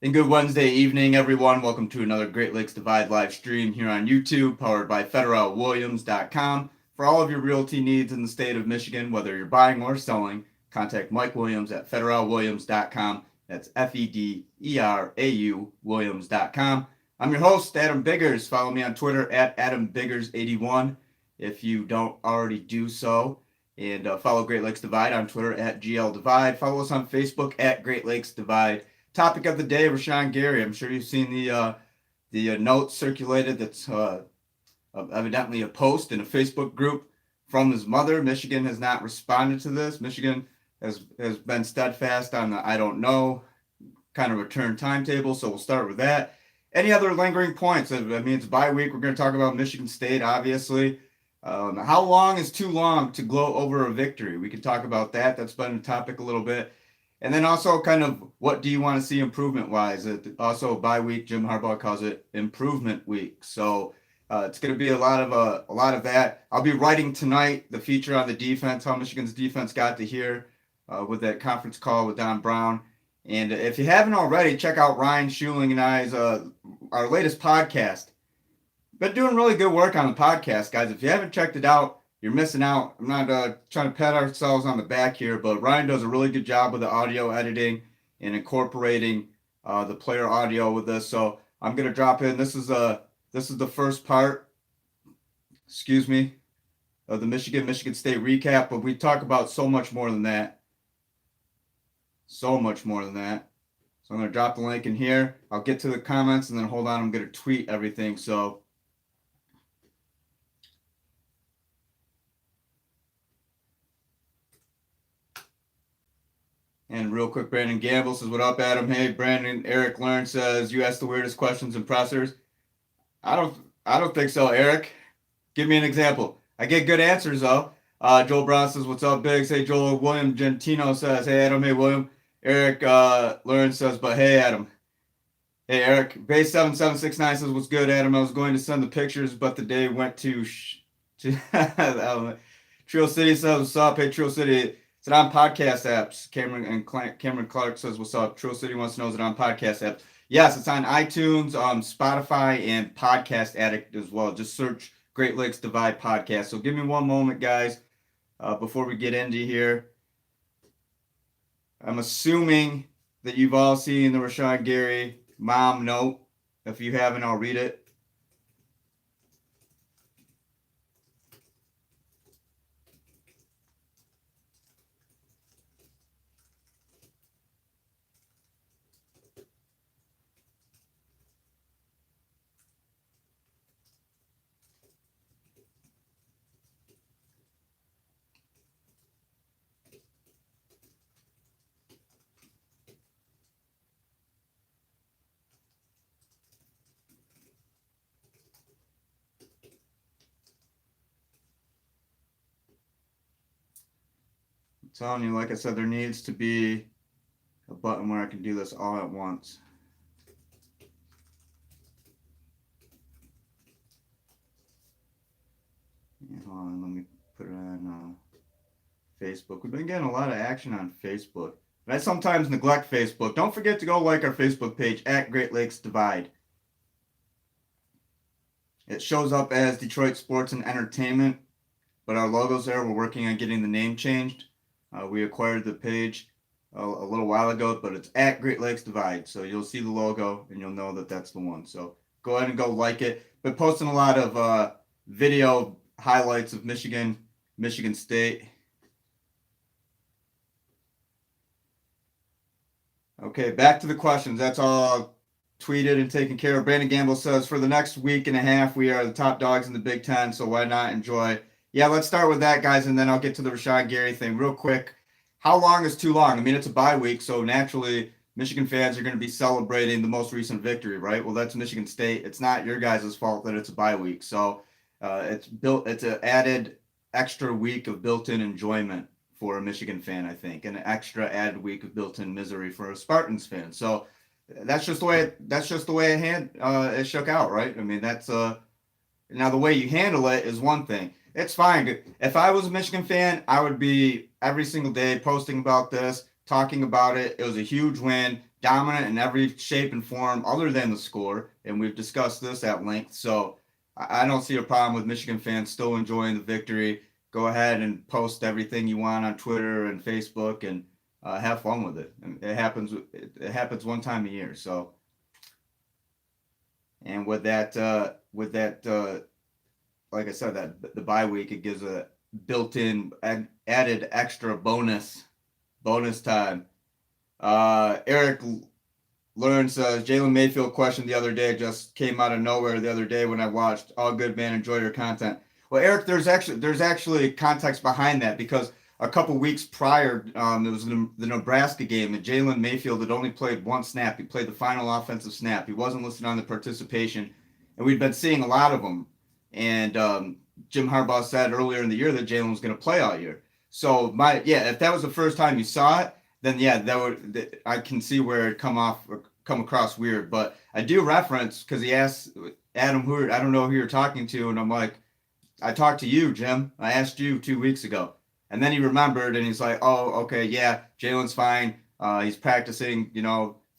And good Wednesday evening, everyone. Welcome to another Great Lakes Divide live stream here on YouTube, powered by FederalWilliams.com. For all of your realty needs in the state of Michigan, whether you're buying or selling, contact Mike Williams at FederalWilliams.com. That's FEDERAU Williams.com. I'm your host, Adam Biggers. Follow me on Twitter at AdamBiggers81 if you don't already do so. And follow Great Lakes Divide on Twitter at GL Divide. Follow us on Facebook at Great Lakes Divide. Topic of the day, Rashan Gary. I'm sure you've seen the note circulated that's evidently a post in a Facebook group from his mother. Michigan has not responded to this. Michigan has been steadfast on the I don't know kind of return timetable, so we'll start with that. Any other lingering points? I mean, it's bye week. We're going to talk about Michigan State, obviously. How long is too long to gloat over a victory? We could talk about that. That's been a topic a little bit. And then also kind of what do you want to see improvement-wise? Also, bye week, Jim Harbaugh calls it improvement week. So it's going to be a lot of that. I'll be writing tonight the feature on the defense, how Michigan's defense got to here with that conference call with Don Brown. And if you haven't already, check out Ryan Schuling and I's our latest podcast. Been doing really good work on the podcast, guys. If you haven't checked it out, you're missing out. I'm not trying to pat ourselves on the back here, but Ryan does a really good job with the audio editing and incorporating the player audio with this. So I'm gonna drop in. This is the first part. Excuse me, of the Michigan State recap. But we talk about so much more than that. So much more than that. So I'm gonna drop the link in here. I'll get to the comments and then hold on. I'm gonna tweet everything. So. And real quick, Brandon Gamble says, what up, Adam? Hey, Brandon. Eric Learn says, you ask the weirdest questions in pressers. I don't think so, Eric. Give me an example. I get good answers, though. Joel Brown says, what's up, Biggs? Hey, Joel. William Gentino says, hey, Adam. Hey, William. Eric Learn says, but hey, Adam. Hey, Eric. Base 7769 says, what's good, Adam? I was going to send the pictures, but the day went to Trio City says, what's up? Hey, Trio City. Is it on podcast apps? Cameron Clark says, what's up? Trio City wants to know, is it on podcast apps? Yes, it's on iTunes, Spotify, and Podcast Addict as well. Just search Great Lakes Divide Podcast. So give me one moment, guys, before we get into here. I'm assuming that you've all seen the Rashan Gary mom note. If you haven't, I'll read it. Telling you, like I said, there needs to be a button where I can do this all at once. Yeah, hold on, let me put it on Facebook. We've been getting a lot of action on Facebook. But I sometimes neglect Facebook. Don't forget to go like our Facebook page at Great Lakes Divide. It shows up as Detroit Sports and Entertainment, but our logo's there. We're working on getting the name changed. We acquired the page a little while ago, but it's at Great Lakes Divide. So you'll see the logo and you'll know that that's the one. So go ahead and go like it. But posting a lot of video highlights of Michigan State. Okay, back to the questions. That's all tweeted and taken care of. Brandon Gamble says, for the next week and a half, we are the top dogs in the Big Ten, so why not enjoy? Yeah, let's start with that, guys, and then I'll get to the Rashan Gary thing real quick. How long is too long? I mean, it's a bye week, so naturally Michigan fans are going to be celebrating the most recent victory, right? Well, that's Michigan State. It's not your guys' fault that it's a bye week. So it's an added extra week of built-in enjoyment for a Michigan fan, I think, and an extra added week of built-in misery for a Spartans fan. So that's just the way it shook out, right? I mean, that's now the way you handle it is one thing. It's fine. If I was a Michigan fan, I would be every single day posting about this, talking about it. It was a huge win. dominant in every shape and form other than the score, and we've discussed this at length. So I don't see a problem with Michigan fans still enjoying the victory. Go ahead and post everything you want on Twitter and Facebook, and have fun with it. And it happens. It happens one time a year. So, and like I said, that the bye week, it gives a built-in added extra bonus time. Eric Learn says Jalen Mayfield question the other day just came out of nowhere the other day when I watched. All good, man. Enjoy your content. Well, Eric, there's actually context behind that, because a couple weeks prior, there was the Nebraska game, and Jalen Mayfield had only played one snap. He played the final offensive snap. He wasn't listed on the participation, and we'd been seeing a lot of them. And Jim Harbaugh said earlier in the year that Jalen was going to play all year. So if that was the first time you saw it, then I can see where it come across weird. But I do reference, because he asked Adam, I don't know who you're talking to, and I'm like, I talked to you, Jim. I asked you 2 weeks ago. And then he remembered, and he's like, oh, okay, yeah, Jalen's fine. He's practicing,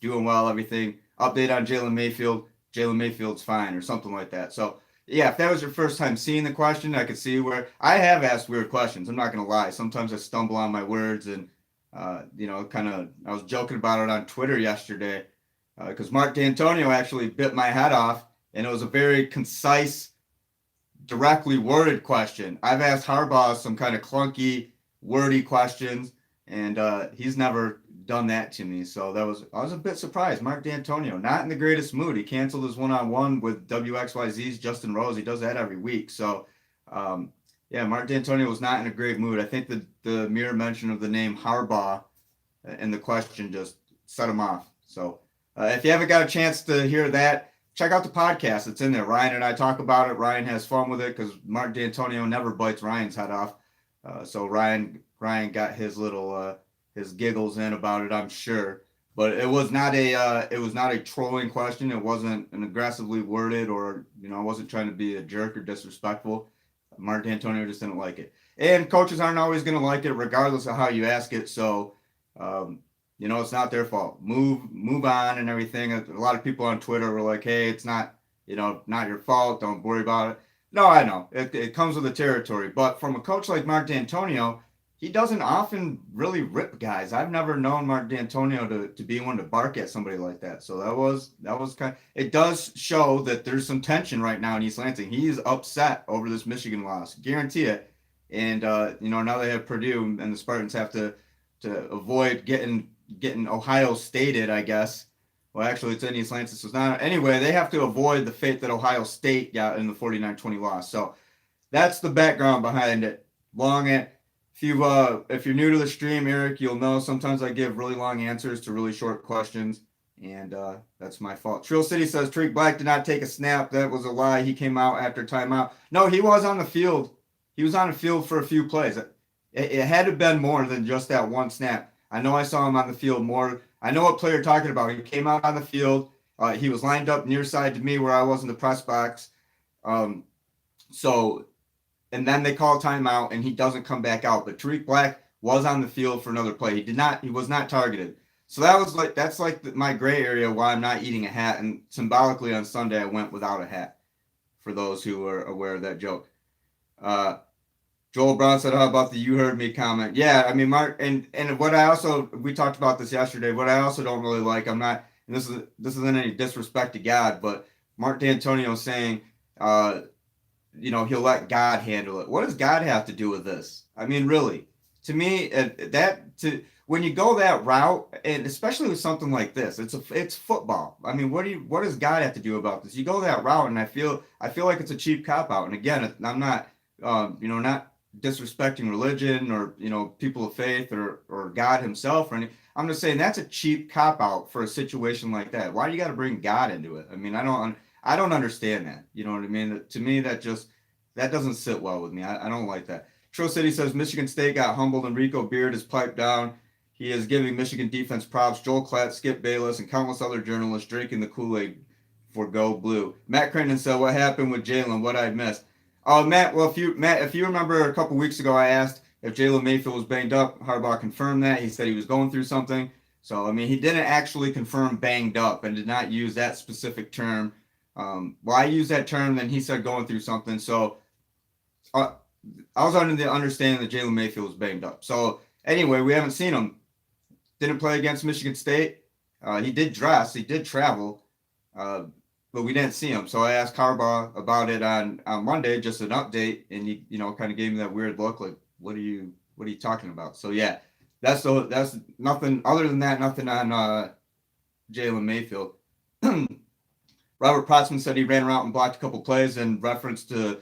doing well, everything. Update on Jalen Mayfield. Jalen Mayfield's fine, or something like that. So, yeah, if that was your first time seeing the question, I could see where I have asked weird questions. I'm not going to lie. Sometimes I stumble on my words, and, I was joking about it on Twitter yesterday, because Mark D'Antonio actually bit my head off, and it was a very concise, directly worded question. I've asked Harbaugh some kind of clunky, wordy questions, and he's never done that to me. So I was a bit surprised. Mark D'Antonio, not in the greatest mood. He canceled his one-on-one with WXYZ's Justin Rose. He does that every week. So, Mark D'Antonio was not in a great mood. I think the mere mention of the name Harbaugh in the question just set him off. So if you haven't got a chance to hear that, check out the podcast. It's in there. Ryan and I talk about it. Ryan has fun with it, because Mark D'Antonio never bites Ryan's head off. So Ryan got his little his giggles in about it, I'm sure. But it was not a trolling question. It wasn't an aggressively worded, or I wasn't trying to be a jerk or disrespectful. Mark D'Antonio just didn't like it. And coaches aren't always going to like it, regardless of how you ask it. So, it's not their fault. Move on and everything. A lot of people on Twitter were like, hey, it's not your fault. Don't worry about it. No, I know. It comes with the territory. But from a coach like Mark D'Antonio, he doesn't often really rip guys. I've never known Mark D'Antonio to be one to bark at somebody like that. So that was kind of, it does show that there's some tension right now in East Lansing. He's upset over this Michigan loss. Guarantee it. And now they have Purdue, and the Spartans have to avoid getting Ohio Stated, I guess. Well, actually, it's in East Lansing, so it's not. Anyway, they have to avoid the fate that Ohio State got in the 49-20 loss. So that's the background behind it. If you're new to the stream, Eric, you'll know sometimes I give really long answers to really short questions, and that's my fault. Trill City says Tariq Black did not take a snap. That was a lie. He came out after timeout. No, he was on the field. He was on the field for a few plays. It had to have been more than just that one snap. I know I saw him on the field more. I know what player you're talking about. He came out on the field. He was lined up near side to me where I was in the press box. And then they call timeout, and he doesn't come back out. But Tariq Black was on the field for another play. He was not targeted. So that's like my gray area why I'm not eating a hat. And symbolically on Sunday, I went without a hat, for those who are aware of that joke. Joel Brown said, how about the "you heard me" comment? Yeah, I mean, Mark, and we talked about this yesterday. What I also don't really like, I'm not, and this isn't any disrespect to God, but Mark D'Antonio saying, he'll let God handle it. What does God have to do with this? I mean, really, to me, when you go that route, and especially with something like this, it's football. I mean, what does God have to do about this? You go that route, and I feel like it's a cheap cop out. And again, I'm not, not disrespecting religion or people of faith or God himself or anything. I'm just saying that's a cheap cop out for a situation like that. Why do you got to bring God into it? I mean, I don't understand that. You know what I mean? To me, that doesn't sit well with me. I don't like that. Trill City says Michigan State got humbled and Rico Beard is piped down. He is giving Michigan defense props. Joel Klatt, Skip Bayless, and countless other journalists drinking the Kool-Aid for Go Blue. Matt Crittenden said, what happened with Jalen? What I missed? Oh, Matt, if you remember a couple weeks ago, I asked if Jalen Mayfield was banged up. Harbaugh confirmed that. He said he was going through something. So, I mean, he didn't actually confirm banged up and did not use that specific term. Well, I used that term, then he said going through something. So, I was under the understanding that Jalen Mayfield was banged up. So, anyway, we haven't seen him. Didn't play against Michigan State. He did dress, he did travel, but we didn't see him. So I asked Harbaugh about it on Monday, just an update, and he, kind of gave me that weird look, like, what are you talking about? So yeah, that's nothing other than that. Nothing on Jalen Mayfield. Robert Protzman said he ran around and blocked a couple plays in reference to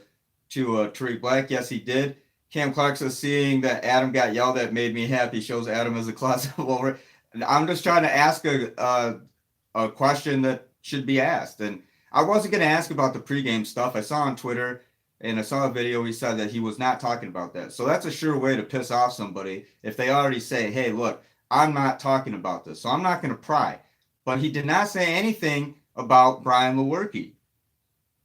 Tariq Black. Yes, he did. Cam Clark says seeing that Adam got yelled at made me happy. Shows Adam as a class of over. And I'm just trying to ask a question that should be asked. And I wasn't going to ask about the pregame stuff. I saw on Twitter and I saw a video. He said that he was not talking about that. So that's a sure way to piss off somebody if they already say, hey, look, I'm not talking about this. So I'm not going to pry. But he did not say anything about Brian Lewerke.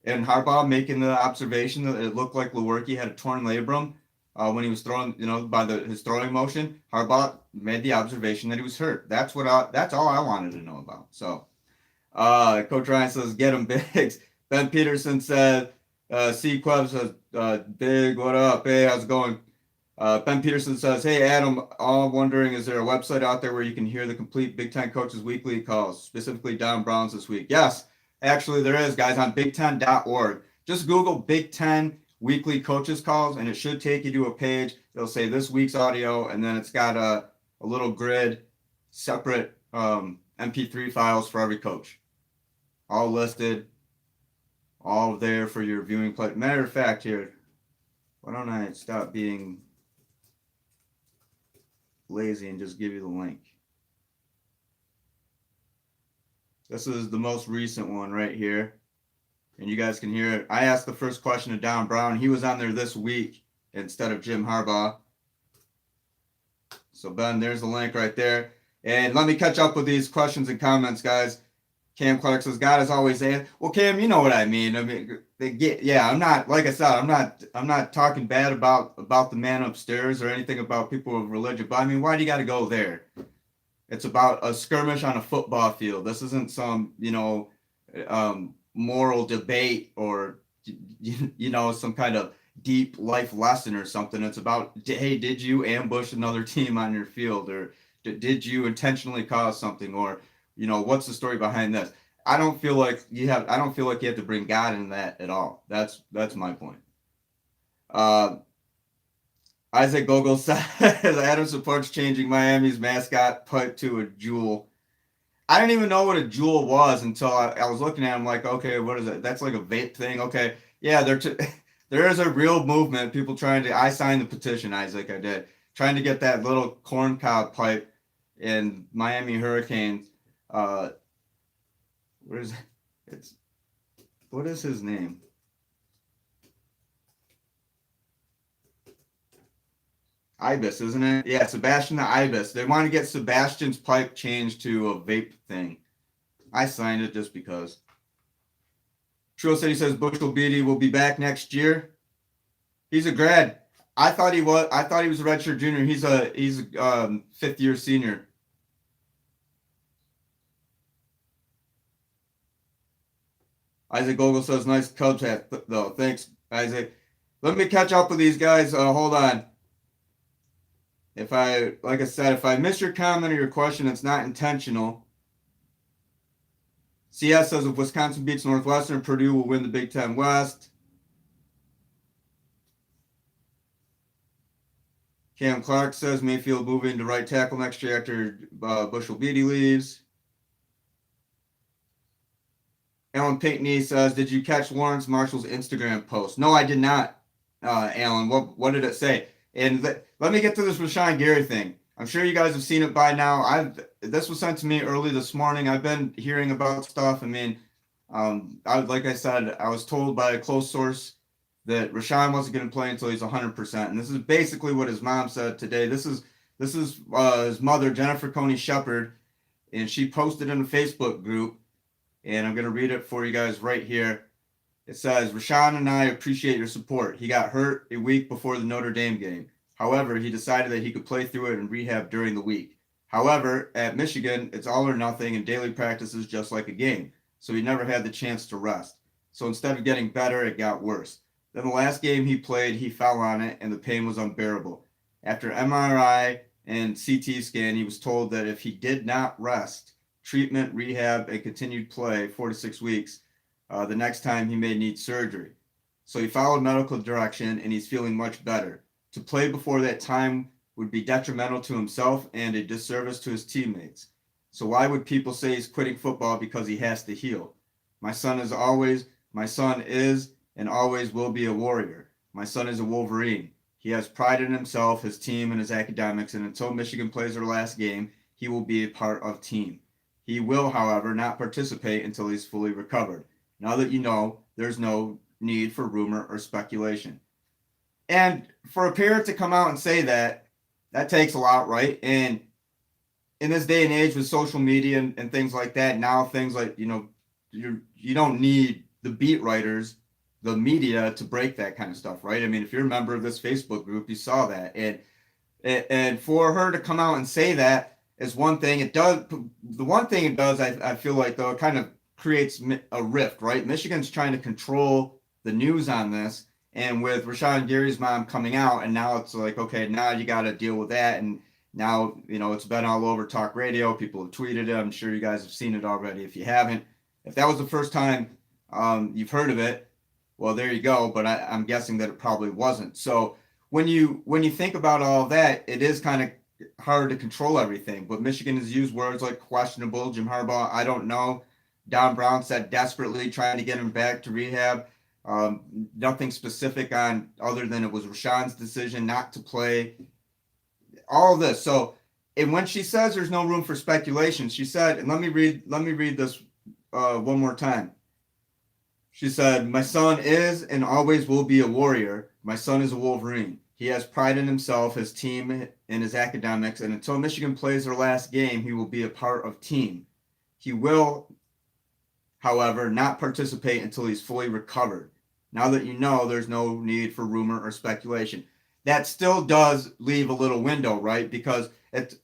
And Harbaugh making the observation that it looked like Lewerke had a torn labrum when he was thrown, by his throwing motion. Harbaugh made the observation that he was hurt. That's all I wanted to know about. So, Coach Ryan says, get him Biggs. Ben Peterson said, C. Queb says, Big, what up? Hey, how's it going? Ben Peterson says, hey, Adam, all wondering, is there a website out there where you can hear the complete Big Ten coaches weekly calls, specifically Don Brown's this week? Yes, actually there is, guys, on big10.org. Just Google Big Ten weekly coaches calls, and it should take you to a page. It'll say this week's audio, and then it's got a little grid, separate MP3 files for every coach. All listed, all there for your viewing pleasure. Matter of fact, here, why don't I stop being lazy and just give you the link. This is the most recent one right here, and you guys can hear it. I asked the first question to Don Brown. He was on there this week instead of Jim Harbaugh. So Ben, there's the link right there. And let me catch up with these questions and comments, guys. Cam Clark says, God is always saying, well, Cam, you know what I mean. I mean, I'm not, like I said, I'm not talking bad about the man upstairs or anything about people of religion, but I mean, why do you got to go there? It's about a skirmish on a football field. This isn't some, moral debate or, some kind of deep life lesson or something. It's about, hey, did you ambush another team on your field, or did you intentionally cause something, or what's the story behind this? I don't feel like you have to bring God in that at all. That's my point. Isaac Gogol says Adam supports changing Miami's mascot pipe to a jewel. I didn't even know what a jewel was until I was looking at him like, okay, what is it? That's like a vape thing. Okay. Yeah, there is a real movement. People I signed the petition, Isaac, I did. Trying to get that little corncob pipe in Miami Hurricanes. What is his name? Ibis, isn't it? Yeah, Sebastian the Ibis. They want to get Sebastian's pipe changed to a vape thing. I signed it just because. True City says Bushel Beatty will be back next year. He's a grad. I thought he was a redshirt junior. He's a fifth year senior. Isaac Gogol says nice Cubs hat though. Thanks, Isaac. Let me catch up with these guys. Hold on. Like I said, if I miss your comment or your question, it's not intentional. CS says if Wisconsin beats Northwestern, Purdue will win the Big Ten West. Cam Clark says Mayfield moving to right tackle next year after Bushel Beatty leaves. Alan Pinckney says, did you catch Lawrence Marshall's Instagram post? No, I did not, Alan. What did it say? And let me get to this Rashan Gary thing. I'm sure you guys have seen it by now. This was sent to me early this morning. I've been hearing about stuff. I mean, like I said, I was told by a close source that Rashan wasn't going to play until he's 100%. And this is basically what his mom said today. This is his mother, Jennifer Coney Shepard, and she posted in a Facebook group, and I'm going to read it for you guys right here. It says, Rashan and I appreciate your support. He got hurt a week before the Notre Dame game. However, he decided that he could play through it and rehab during the week. However, at Michigan, it's all or nothing and daily practice is just like a game. So he never had the chance to rest. So instead of getting better, it got worse. Then the last game he played, he fell on it and the pain was unbearable. After MRI and CT scan, he was told that if he did not rest, treatment, rehab, and continued play 4 to 6 weeks, the next time he may need surgery. So he followed medical direction and he's feeling much better. To play before that time would be detrimental to himself and a disservice to his teammates. So why would people say he's quitting football because he has to heal? My son is and always will be a warrior. My son is a Wolverine. He has pride in himself, his team, and his academics, and until Michigan plays their last game, he will be a part of team. He will, however, not participate until he's fully recovered. Now that you know, there's no need for rumor or speculation. And for a parent to come out and say that, that takes a lot, right? And in this day and age with social media and things like that, now things like, you don't need the beat writers, the media to break that kind of stuff, right? I mean, if you're a member of this Facebook group, you saw that. And for her to come out and say that is one thing. The one thing it does, I feel like, though, it kind of creates a rift, right? Michigan's trying to control the news on this. And with Rashan Gary's mom coming out, and now it's like, okay, now you got to deal with that. And now, it's been all over talk radio. People have tweeted it. I'm sure you guys have seen it already. If you haven't, if that was the first time you've heard of it, well, there you go. But I'm guessing that it probably wasn't. So when you think about all of that, it is kind of hard to control everything. But Michigan has used words like questionable. Jim Harbaugh, I don't know. Don Brown said desperately trying to get him back to rehab. Nothing specific on other than it was Rashan's decision not to play. All of this. So, and when she says there's no room for speculation, she said, and let me read this one more time. She said, "My son is and always will be a warrior. My son is a Wolverine. He has pride in himself, his team, and his academics. And until Michigan plays their last game, he will be a part of team. He will, however, not participate until he's fully recovered. Now that you know, there's no need for rumor or speculation." That still does leave a little window, right? Because it's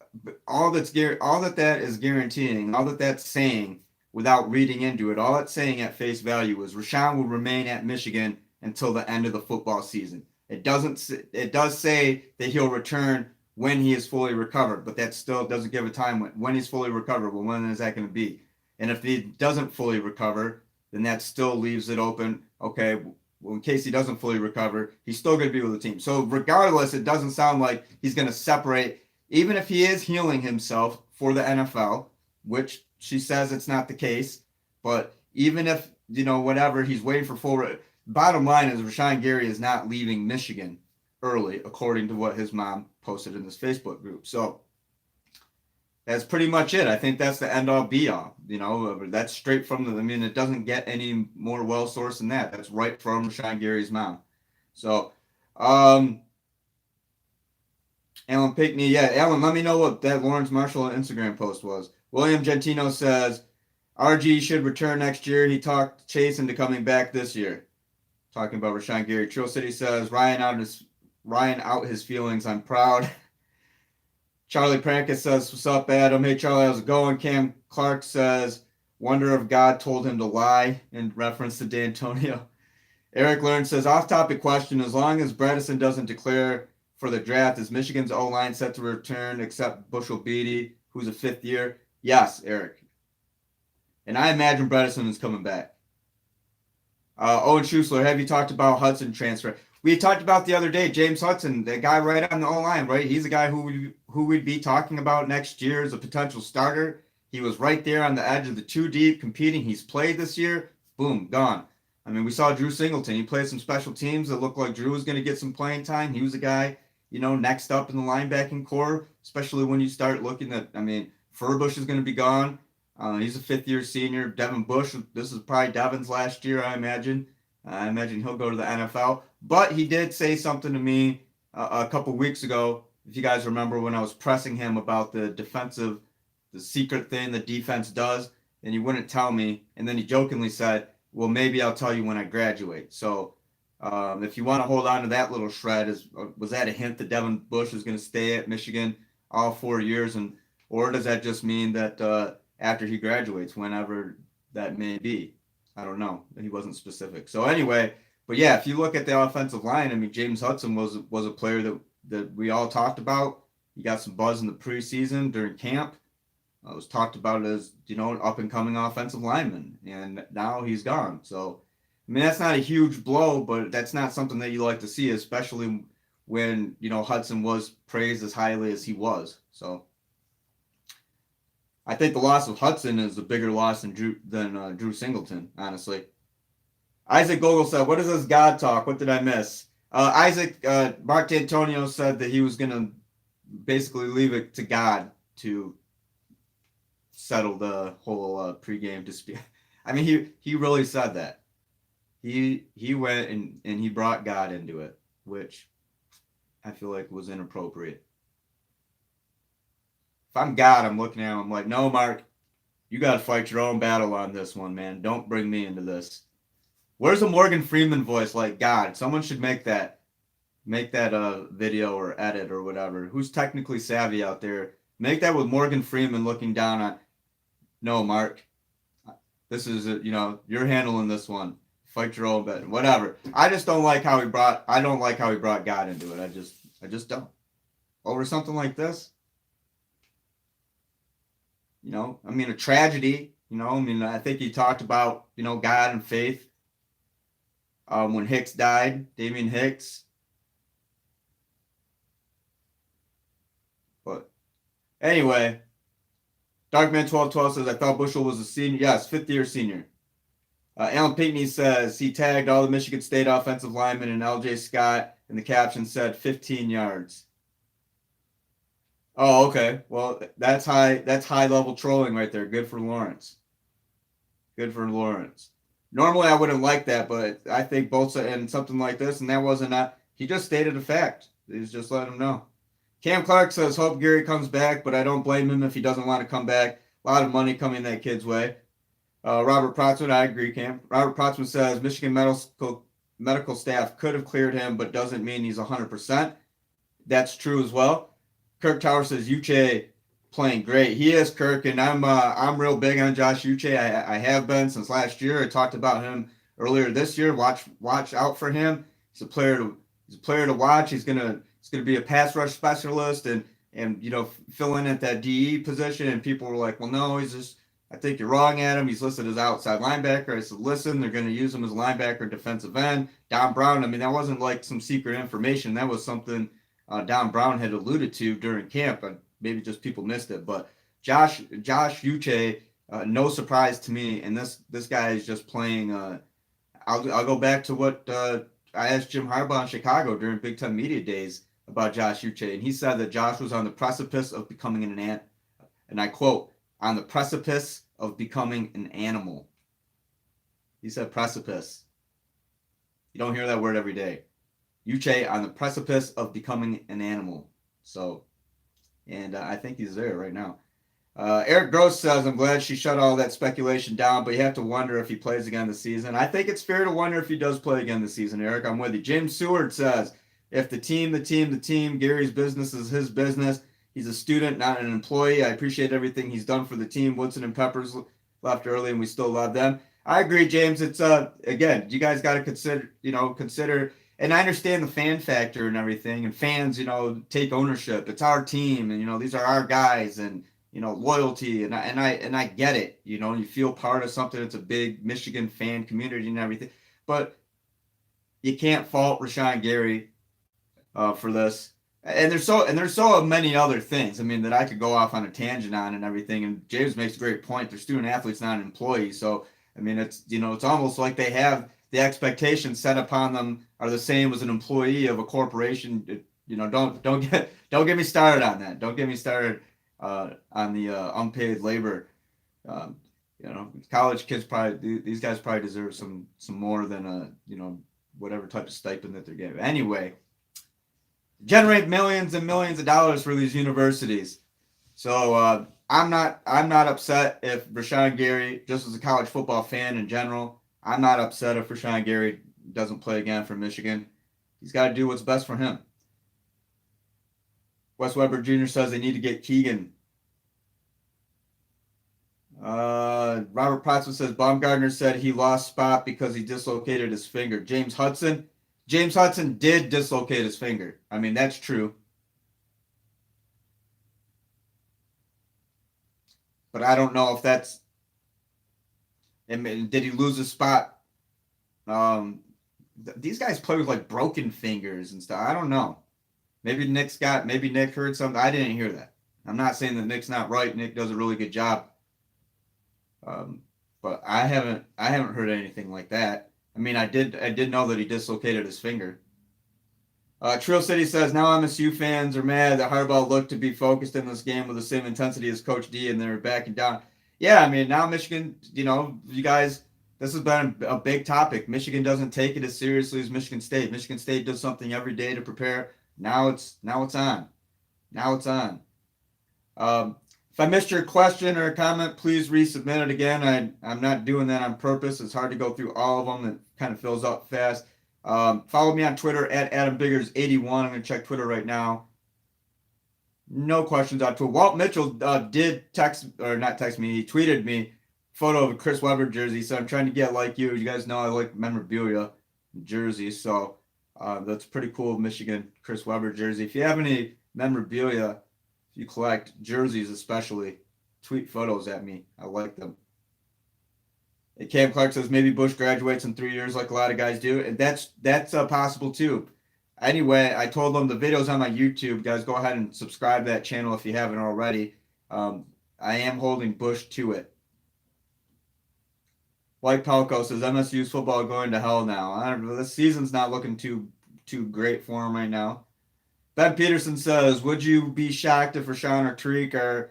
all that is guaranteeing, all that that's saying without reading into it, all it's saying at face value is Rashan will remain at Michigan until the end of the football season. It does say that he'll return when he is fully recovered, but that still doesn't give a time when he's fully recovered. Well, when is that going to be? And if he doesn't fully recover, then that still leaves it open. Okay, well, in case he doesn't fully recover, he's still going to be with the team. So regardless, it doesn't sound like he's going to separate, even if he is healing himself for the NFL, which she says it's not the case. But even if, whatever, he's waiting for full. Bottom line is Rashan Gary is not leaving Michigan early, according to what his mom posted in this Facebook group. So that's pretty much it. I think that's the end all be all. That's straight from it doesn't get any more well sourced than that. That's right from Rashan Gary's mom. So, Alan Pickney, yeah, Alan, let me know what that Lawrence Marshall Instagram post was. William Gentino says RG should return next year. He talked Chase into coming back this year. Talking about Rashan Gary. Trill City says Ryan out his feelings. I'm proud. Charlie Prankett says, "What's up, Adam? Hey, Charlie, how's it going?" Cam Clark says, "Wonder if God told him to lie," in reference to D'Antonio. Eric Learn says, "Off-topic question. As long as Bredesen doesn't declare for the draft, is Michigan's O-line set to return except Bushel Beatty, who's a fifth year?" Yes, Eric. And I imagine Bredesen is coming back. Owen Schussler, have you talked about Hudson transfer? We talked about the other day, James Hudson, the guy right on the O-line, right? He's a guy who we'd be talking about next year as a potential starter. He was right there on the edge of the two deep competing. He's played this year. Boom, gone. I mean, we saw Drew Singleton. He played some special teams that looked like Drew was going to get some playing time. He was a guy, next up in the linebacking core, especially when you start looking at, Furbush is going to be gone. He's a fifth-year senior. Devin Bush, this is probably Devin's last year, I imagine. I imagine he'll go to the NFL. But he did say something to me a couple weeks ago, if you guys remember, when I was pressing him about the secret thing the defense does, and he wouldn't tell me. And then he jokingly said, "Well, maybe I'll tell you when I graduate." So if you want to hold on to that little shred, was that a hint that Devin Bush is going to stay at Michigan all 4 years? or does that just mean that after he graduates, whenever that may be? I don't know. He wasn't specific. So anyway, but yeah, if you look at the offensive line, I mean, James Hudson was a player that we all talked about. He got some buzz in the preseason during camp. It was talked about as, an up and coming offensive lineman, and now he's gone. So, I mean, that's not a huge blow, but that's not something that you like to see, especially when, Hudson was praised as highly as he was. So, I think the loss of Hudson is a bigger loss than Drew Singleton, honestly. Isaac Gogol said, "What is this God talk? What did I miss?" Mark D'Antonio said that he was going to basically leave it to God to settle the whole pregame dispute. I mean, he really said that. He went and he brought God into it, which I feel like was inappropriate. If I'm God, I'm looking at him, I'm like, no, Mark, you got to fight your own battle on this one, man. Don't bring me into this. Where's a Morgan Freeman voice like God? Someone should make that video or edit or whatever. Who's technically savvy out there? Make that with Morgan Freeman looking down on. No, Mark, this is you're handling this one. Fight your own battle. Whatever. I just don't like how he brought. I don't like how he brought God into it. I just don't. Over something like this. I mean, a tragedy. I think he talked about God and faith. When Hicks died, Damian Hicks. But anyway, Darkman1212 says, I thought Bushel was a senior. Yes, fifth-year senior. Alan Pinckney says he tagged all the Michigan State offensive linemen and LJ Scott, and the caption said 15 yards. Oh, okay. Well, that's high level trolling right there. Good for Lawrence. Normally I wouldn't like that, but I think both and something like this, and that wasn't that. He just stated a fact. He's just letting him know. Cam Clark says, hope Gary comes back, but I don't blame him if he doesn't want to come back. A lot of money coming that kid's way. Robert Protzman, I agree, Cam. Robert Protzman says, Michigan medical staff could have cleared him, but doesn't mean he's 100%. That's true as well. Kirk Tower says, Uche playing great. He is, Kirk, and I'm real big on Josh Uche. I have been since last year. I talked about him earlier this year. Watch out for him. He's a player to watch. He's gonna be a pass rush specialist and fill in at that DE position. And people were like, well, no, I think you're wrong at him. He's listed as outside linebacker. I said, listen, they're going to use him as linebacker, defensive end. Don Brown, I mean, that wasn't like some secret information. That was something Don Brown had alluded to during camp. Maybe just people missed it. But Josh Uche, no surprise to me. And this guy is just playing. I'll go back to what I asked Jim Harbaugh in Chicago during Big Ten Media Days about Josh Uche. And he said that Josh was on the precipice of becoming an ant. And I quote, on the precipice of becoming an animal. He said precipice. You don't hear that word every day. Uche on the precipice of becoming an animal. So, and I think he's there right now. Eric Gross says, I'm glad she shut all that speculation down, but you have to wonder if he plays again this season. I think it's fair to wonder if he does play again this season, Eric. I'm with you. James Seward says, if the team, Gary's business is his business. He's a student, not an employee. I appreciate everything he's done for the team. Woodson and Peppers left early, and we still love them. I agree, James. It's again, you guys got to consider, and I understand the fan factor and everything, and fans, take ownership. It's our team, and these are our guys, and loyalty, and I get it. You feel part of something. It's a big Michigan fan community and everything, but you can't fault Rashan Gary for this. And there's so many other things. I mean, that I could go off on a tangent on and everything. And James makes a great point. They're student athletes, not employees. So I mean, it's it's almost like they have the expectations set upon them are the same as an employee of a corporation. Don't get me started on that. Don't get me started on the unpaid labor. College kids these guys probably deserve some more than whatever type of stipend that they're getting. Anyway. Generate millions and millions of dollars for these universities. So I'm not upset if Rashan Gary, just as a college football fan in general, I'm not upset if Rashan Gary doesn't play again for Michigan. He's got to do what's best for him. Wes Weber Jr. says they need to get Keegan. Robert Pottsman says Baumgartner said he lost spot because he dislocated his finger. James Hudson did dislocate his finger. I mean, that's true. But I don't know if that's. I mean, did he lose his spot? These guys play with like broken fingers and stuff. I don't know. Maybe Nick heard something. I didn't hear that. I'm not saying that Nick's not right. Nick does a really good job. But I haven't heard anything like that. I mean, I did know that he dislocated his finger. Trill City says now MSU fans are mad that Harbaugh looked to be focused in this game with the same intensity as Coach D, and they're backing down. Yeah, I mean now Michigan, you guys, this has been a big topic. Michigan doesn't take it as seriously as Michigan State. Michigan State does something every day to prepare. Now it's on. Now it's on. If I missed your question or comment, please resubmit it again. I'm not doing that on purpose. It's hard to go through all of them. It kind of fills up fast. Follow me on Twitter at AdamBiggers81. I'm going to check Twitter right now. No questions on Twitter. Walt Mitchell did not text me. He tweeted me photo of a Chris Webber jersey. So I'm trying to get like you. You guys know I like memorabilia jerseys. So that's pretty cool. Michigan Chris Webber jersey. If you have any memorabilia, if you collect jerseys especially, tweet photos at me. I like them. And Cam Clark says maybe Bush graduates in 3 years like a lot of guys do. And that's possible too. Anyway, I told them the video's on my YouTube. Guys, go ahead and subscribe to that channel if you haven't already. I am holding Bush to it. White Palco says MSU's football going to hell now. This season's not looking too great for him right now. Ben Peterson says, would you be shocked if Rashan or Tariq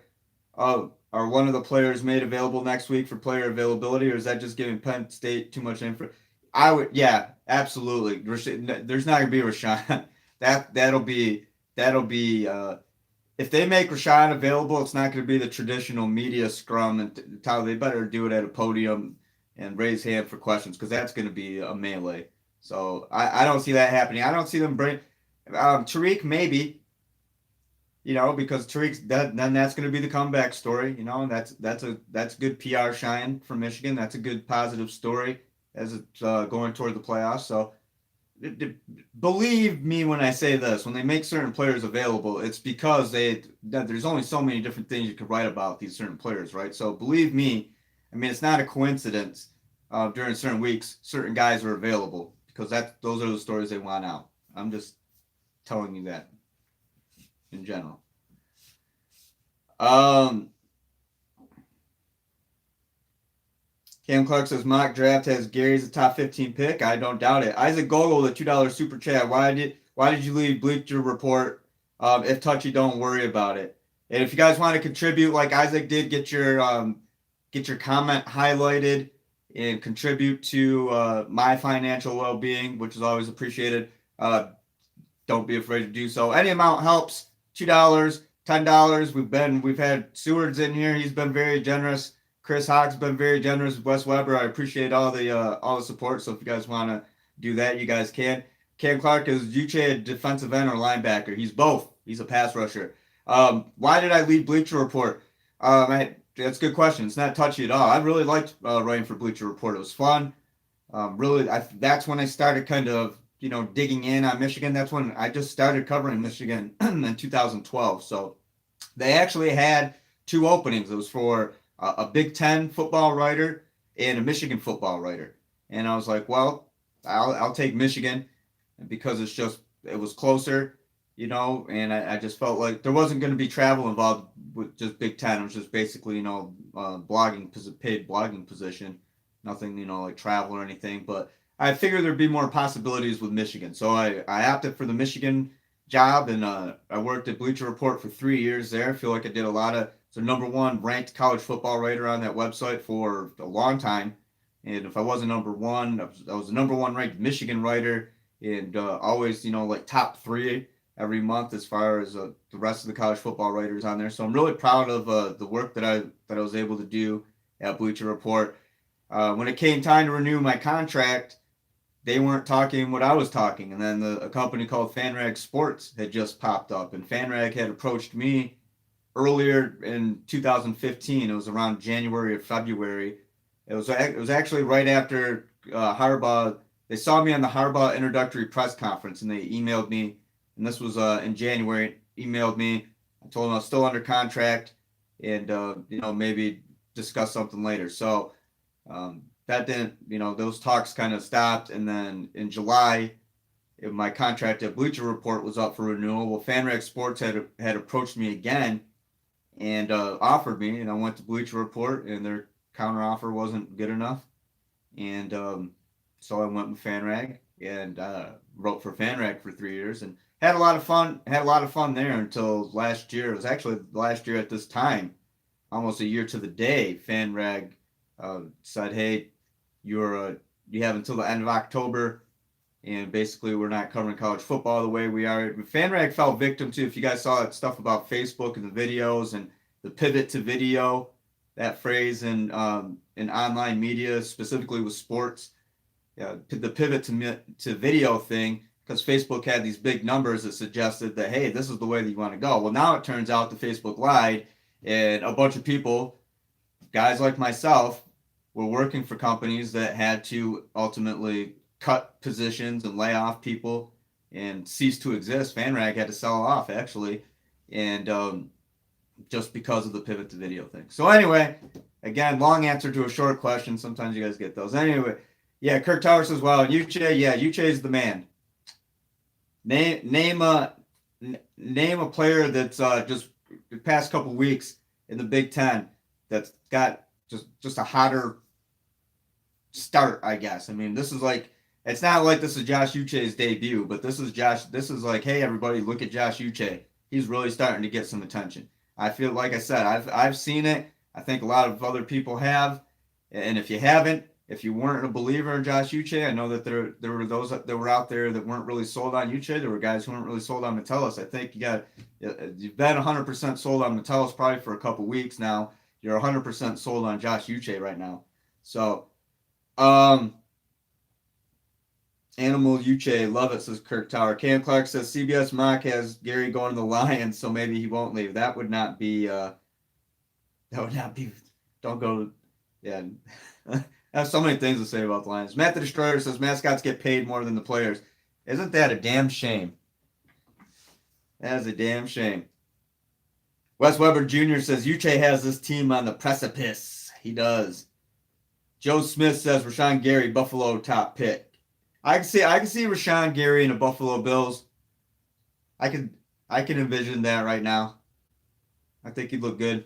are one of the players made available next week for player availability, or is that just giving Penn State too much info? I would, yeah, absolutely. There's not gonna be Rashan. That'll be if they make Rashan available, it's not gonna be the traditional media scrum, and Tyler, they better do it at a podium and raise hand for questions, because that's gonna be a melee. So I don't see that happening. I don't see them bring Tariq, maybe. Because Tariq's then that's going to be the comeback story. That's good PR shine for Michigan. That's a good positive story as it's going toward the playoffs. So believe me when I say this: when they make certain players available, it's because there's only so many different things you could write about these certain players, right? So believe me, I mean it's not a coincidence. During certain weeks, certain guys are available because those are the stories they want out. I'm just telling you that in general. Cam Clark says mock draft has Gary as a top 15 pick. I don't doubt it. Isaac Gogol, the $2 super chat. Why did you leave Bleacher Report? If touchy, don't worry about it. And if you guys want to contribute, like Isaac did, get your comment highlighted and contribute to my financial well-being, which is always appreciated. Don't be afraid to do so. Any amount helps. $2, $10. We've had Seward's in here. He's been very generous. Chris Hawk's been very generous. Wes Weber, I appreciate all the support. So if you guys want to do that, you guys can. Cam Clark, is Uche a defensive end or linebacker? He's both. He's a pass rusher. Why did I leave Bleacher Report? That's a good question. It's not touchy at all. I really liked writing for Bleacher Report. It was fun. That's when I started kind of digging in on Michigan. That's when I just started covering Michigan in 2012. So they actually had two openings. It was for a Big Ten football writer and a Michigan football writer. And I was like, well, I'll take Michigan because it was closer, and I just felt like there wasn't going to be travel involved with just Big Ten. It was just basically, paid blogging position, nothing, like travel or anything. But I figured there'd be more possibilities with Michigan. So I opted for the Michigan job, and I worked at Bleacher Report for 3 years there. I feel like I did a lot of, so number one ranked college football writer on that website for a long time. And if I wasn't number one, I was the number one ranked Michigan writer, and always, like top 3 every month as far as the rest of the college football writers on there. So I'm really proud of the work that I was able to do at Bleacher Report. When it came time to renew my contract, they weren't talking what I was talking. And then a company called FanRag Sports had just popped up, and FanRag had approached me earlier in 2015. It was around January or February. It was actually right after Harbaugh. They saw me on the Harbaugh introductory press conference, and they emailed me. And this was in January. Emailed me. I told them I was still under contract, and maybe discuss something later. So that didn't, those talks kind of stopped. And then in July, my contract at Bleacher Report was up for renewal. Well, FanRag Sports had approached me again and offered me, and I went to Bleacher Report, and their counteroffer wasn't good enough, and so I went with FanRag and wrote for FanRag for 3 years and had a lot of fun. Had a lot of fun there until last year. It was actually last year at this time, almost a year to the day. FanRag said, "Hey, you have until the end of October." And basically, we're not covering college football the way we are. FanRag fell victim to, if you guys saw that stuff about Facebook and the videos and the pivot to video, that phrase in online media, specifically with sports, the pivot to video thing, because Facebook had these big numbers that suggested that, hey, this is the way that you want to go. Well, now it turns out that Facebook lied, and a bunch of people, guys like myself, were working for companies that had to ultimately cut positions and lay off people and cease to exist. FanRag had to sell off, actually, and just because of the pivot to video thing. So anyway, again, long answer to a short question. Sometimes you guys get those. Anyway, yeah, Kirk Tower says, well, Uche, yeah, Uche is the man. Name a player that's just the past couple weeks in the Big Ten that's got just a hotter start, I guess. I mean, this is like, it's not like this is Josh Uche's debut, but this is like, hey, everybody, look at Josh Uche. He's really starting to get some attention. I feel, like I said, I've seen it. I think a lot of other people have. And if you haven't, if you weren't a believer in Josh Uche, I know that there were those that were out there that weren't really sold on Uche. There were guys who weren't really sold on Metellus. I think you've been 100% sold on Metellus probably for a couple weeks now. You're 100% sold on Josh Uche right now. So, Animal Uche, love it, says Kirk Tower. Cam Clark says CBS Mock has Gary going to the Lions, so maybe he won't leave. That would not be, don't go, yeah. I have so many things to say about the Lions. Matt the Destroyer says mascots get paid more than the players. Isn't that a damn shame? That is a damn shame. Wes Weber Jr. says Uche has this team on the precipice. He does. Joe Smith says Rashan Gary, Buffalo top pick. I can see Rashan Gary in the Buffalo Bills. I can envision that right now. I think he'd look good.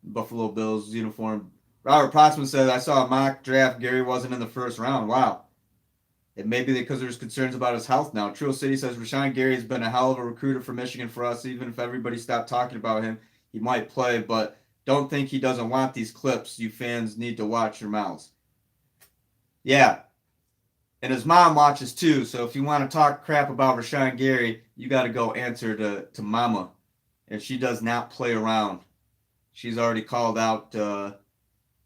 Buffalo Bills uniform. Robert Protzman says, I saw a mock draft. Gary wasn't in the first round. Wow. It may be because there's concerns about his health now. Trio City says Rashan Gary has been a hell of a recruiter for Michigan for us. Even if everybody stopped talking about him, he might play, but don't think he doesn't want these clips. You fans need to watch your mouths. Yeah. And his mom watches too, so if you want to talk crap about Rashan Gary, you got to go answer to Mama. And she does not play around. She's already called out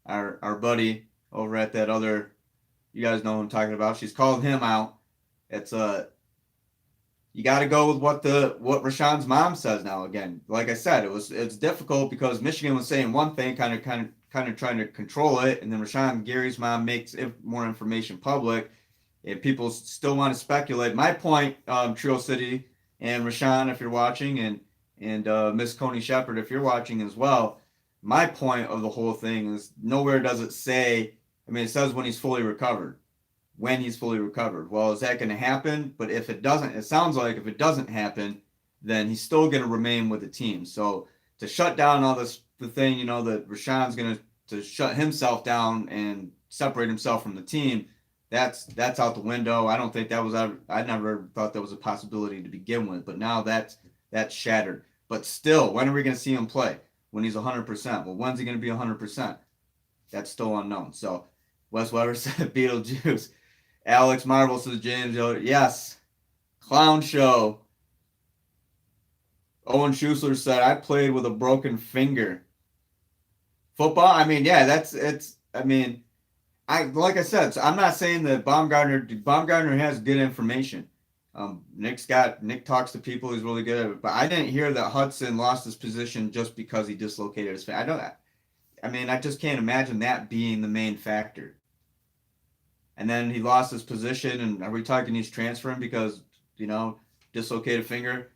our buddy over at that other, you guys know who I'm talking about. She's called him out. It's you got to go with what Rashan's mom says now. Again, like I said, it's difficult because Michigan was saying one thing, kind of trying to control it, and then Rashan Gary's mom makes more information public. And people still want to speculate. My point, Trio City and Rashan, if you're watching, and Miss Coney Shepherd, if you're watching as well, my point of the whole thing is nowhere does it say, I mean, it says when he's fully recovered. When he's fully recovered. Well, is that going to happen? But if it doesn't, it sounds like if it doesn't happen, then he's still going to remain with the team. So to shut down all this, the thing, that Rashan's going to shut himself down and separate himself from the team, that's out the window. I don't think that was ever, I never thought that was a possibility to begin with, but now that's shattered. But still, when are we going to see him play? When he's 100%. Well, when's he going to be 100%? That's still unknown. So Wes Weber said Beetlejuice. Alex Marvel says James. Yes. Clown show. Owen Schuessler said, I played with a broken finger. Football? I mean, yeah, like I said, so I'm not saying that Baumgartner has good information. Nick talks to people. He's really good at it. But I didn't hear that Hudson lost his position just because he dislocated his finger. I just can't imagine that being the main factor. And then he lost his position. And are we talking he's transferring because, dislocated finger,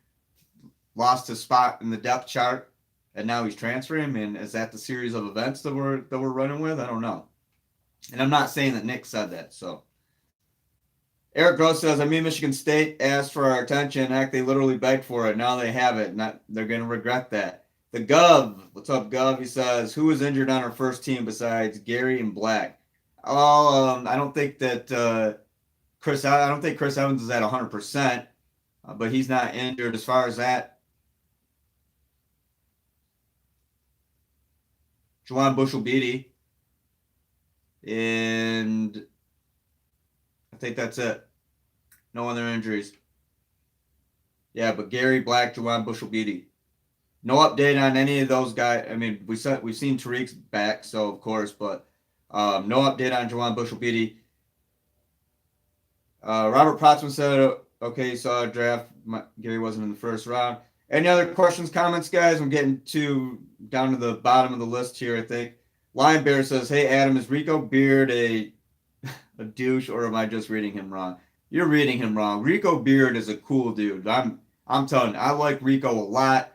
lost his spot in the depth chart, and now he's transferring? And is that the series of events that we're running with? I don't know. And I'm not saying that Nick said that. So Eric Gross says, Michigan State asked for our attention. Heck, they literally begged for it. Now they have it. They're going to regret that. The Gov, what's up, Gov? He says, who was injured on our first team besides Gary and Black? Oh, I don't think that Chris Evans is at 100%, but he's not injured as far as that. Juwan Bushell-Beatty, and I think that's it. No other injuries. Yeah, but Gary, Black, Juwan Bushell-Beatty. No update on any of those guys. We've seen Tariq's back, so of course, but no update on Juwan Bushell-Beatty. Robert Protzman said, okay, you saw a draft. Gary wasn't in the first round. Any other questions, comments, guys? I'm getting down to the bottom of the list here, I think. Lion Bear says, hey, Adam, is Rico Beard a douche, or am I just reading him wrong? You're reading him wrong. Rico Beard is a cool dude. I'm telling you, I like Rico a lot.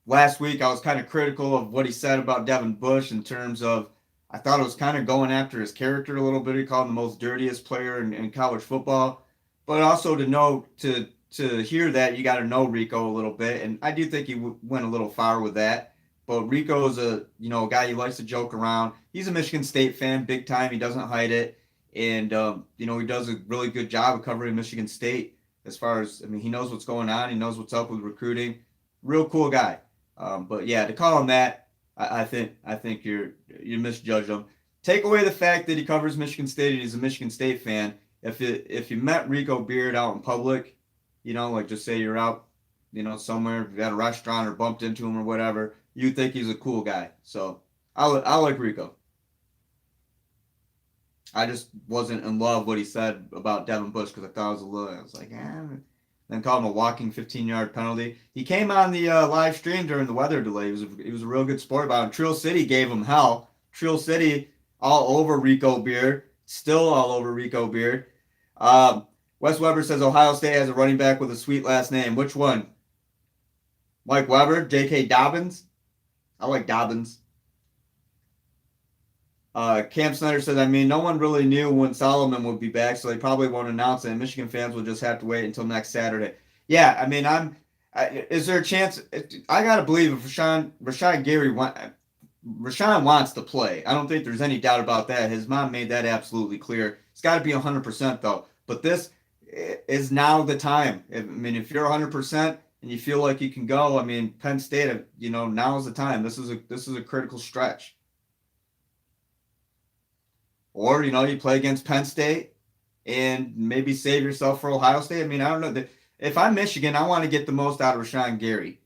Last week, I was kind of critical of what he said about Devin Bush in terms of, I thought it was kind of going after his character a little bit. He called him the most dirtiest player in college football. But also to hear that, you got to know Rico a little bit. And I do think he went a little far with that. But Rico is a guy who likes to joke around. He's a Michigan State fan, big time. He doesn't hide it. And, he does a really good job of covering Michigan State as far as, he knows what's going on. He knows what's up with recruiting. Real cool guy. But yeah, to call him that, I think you misjudge him. Take away the fact that he covers Michigan State and he's a Michigan State fan. If you met Rico Beard out in public, like just say you're out, somewhere at a restaurant or bumped into him or whatever, you think he's a cool guy. So I like Rico. I just wasn't in love what he said about Devin Bush because I was like, Then called him a walking 15-yard penalty. He came on the live stream during the weather delay. He was a real good sport about him. Trill City gave him hell. Trill City all over Rico Beard. Still all over Rico Beard. Wes Weber says Ohio State has a running back with a sweet last name. Which one? Mike Weber? J.K. Dobbins? I like Dobbins. Cam Snyder says, no one really knew when Solomon would be back, so they probably won't announce it, and Michigan fans will just have to wait until next Saturday. Yeah, is there a chance? I got to believe if Rashan Gary Rashan wants to play. I don't think there's any doubt about that. His mom made that absolutely clear. It's got to be 100%, though. But this is now the time. If you're 100% and you feel like you can go, Penn State, now is the time. This is a critical stretch. Or, you play against Penn State and maybe save yourself for Ohio State. I don't know. If I'm Michigan, I want to get the most out of Rashan Gary,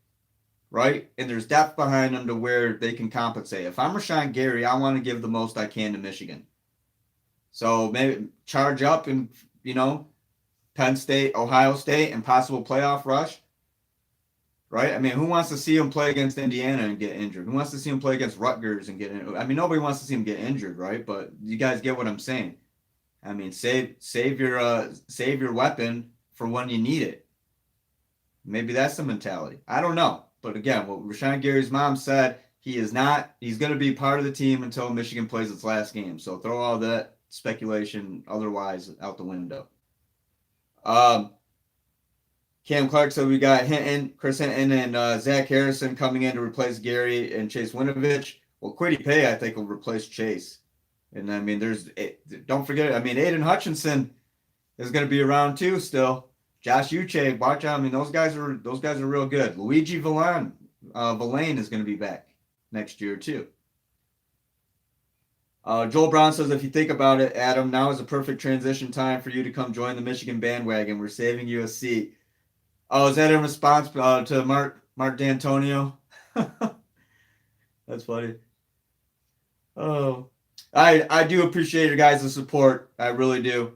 right? And there's depth behind him to where they can compensate. If I'm Rashan Gary, I want to give the most I can to Michigan. So maybe charge up and, Penn State, Ohio State, and possible playoff rush. Right? Who wants to see him play against Indiana and get injured? Who wants to see him play against Rutgers and get injured? Nobody wants to see him get injured, right? But you guys get what I'm saying. Save your weapon for when you need it. Maybe that's the mentality. I don't know. But again, what Rashan Gary's mom said, he's going to be part of the team until Michigan plays its last game. So throw all that speculation otherwise out the window. Cam Clark said we got Chris Hinton, and Zach Harrison coming in to replace Gary and Chase Winovich. Well, Kwity Paye, I think, will replace Chase. And don't forget, Aiden Hutchinson is going to be around too still. Josh Uche, watch out. Those guys are real good. Luigi Villain is going to be back next year too. Joel Brown says, if you think about it, Adam, now is a perfect transition time for you to come join the Michigan bandwagon. We're saving you a seat. Oh, is that in response to Mark D'Antonio? That's funny. Oh, I do appreciate your guys' support. I really do.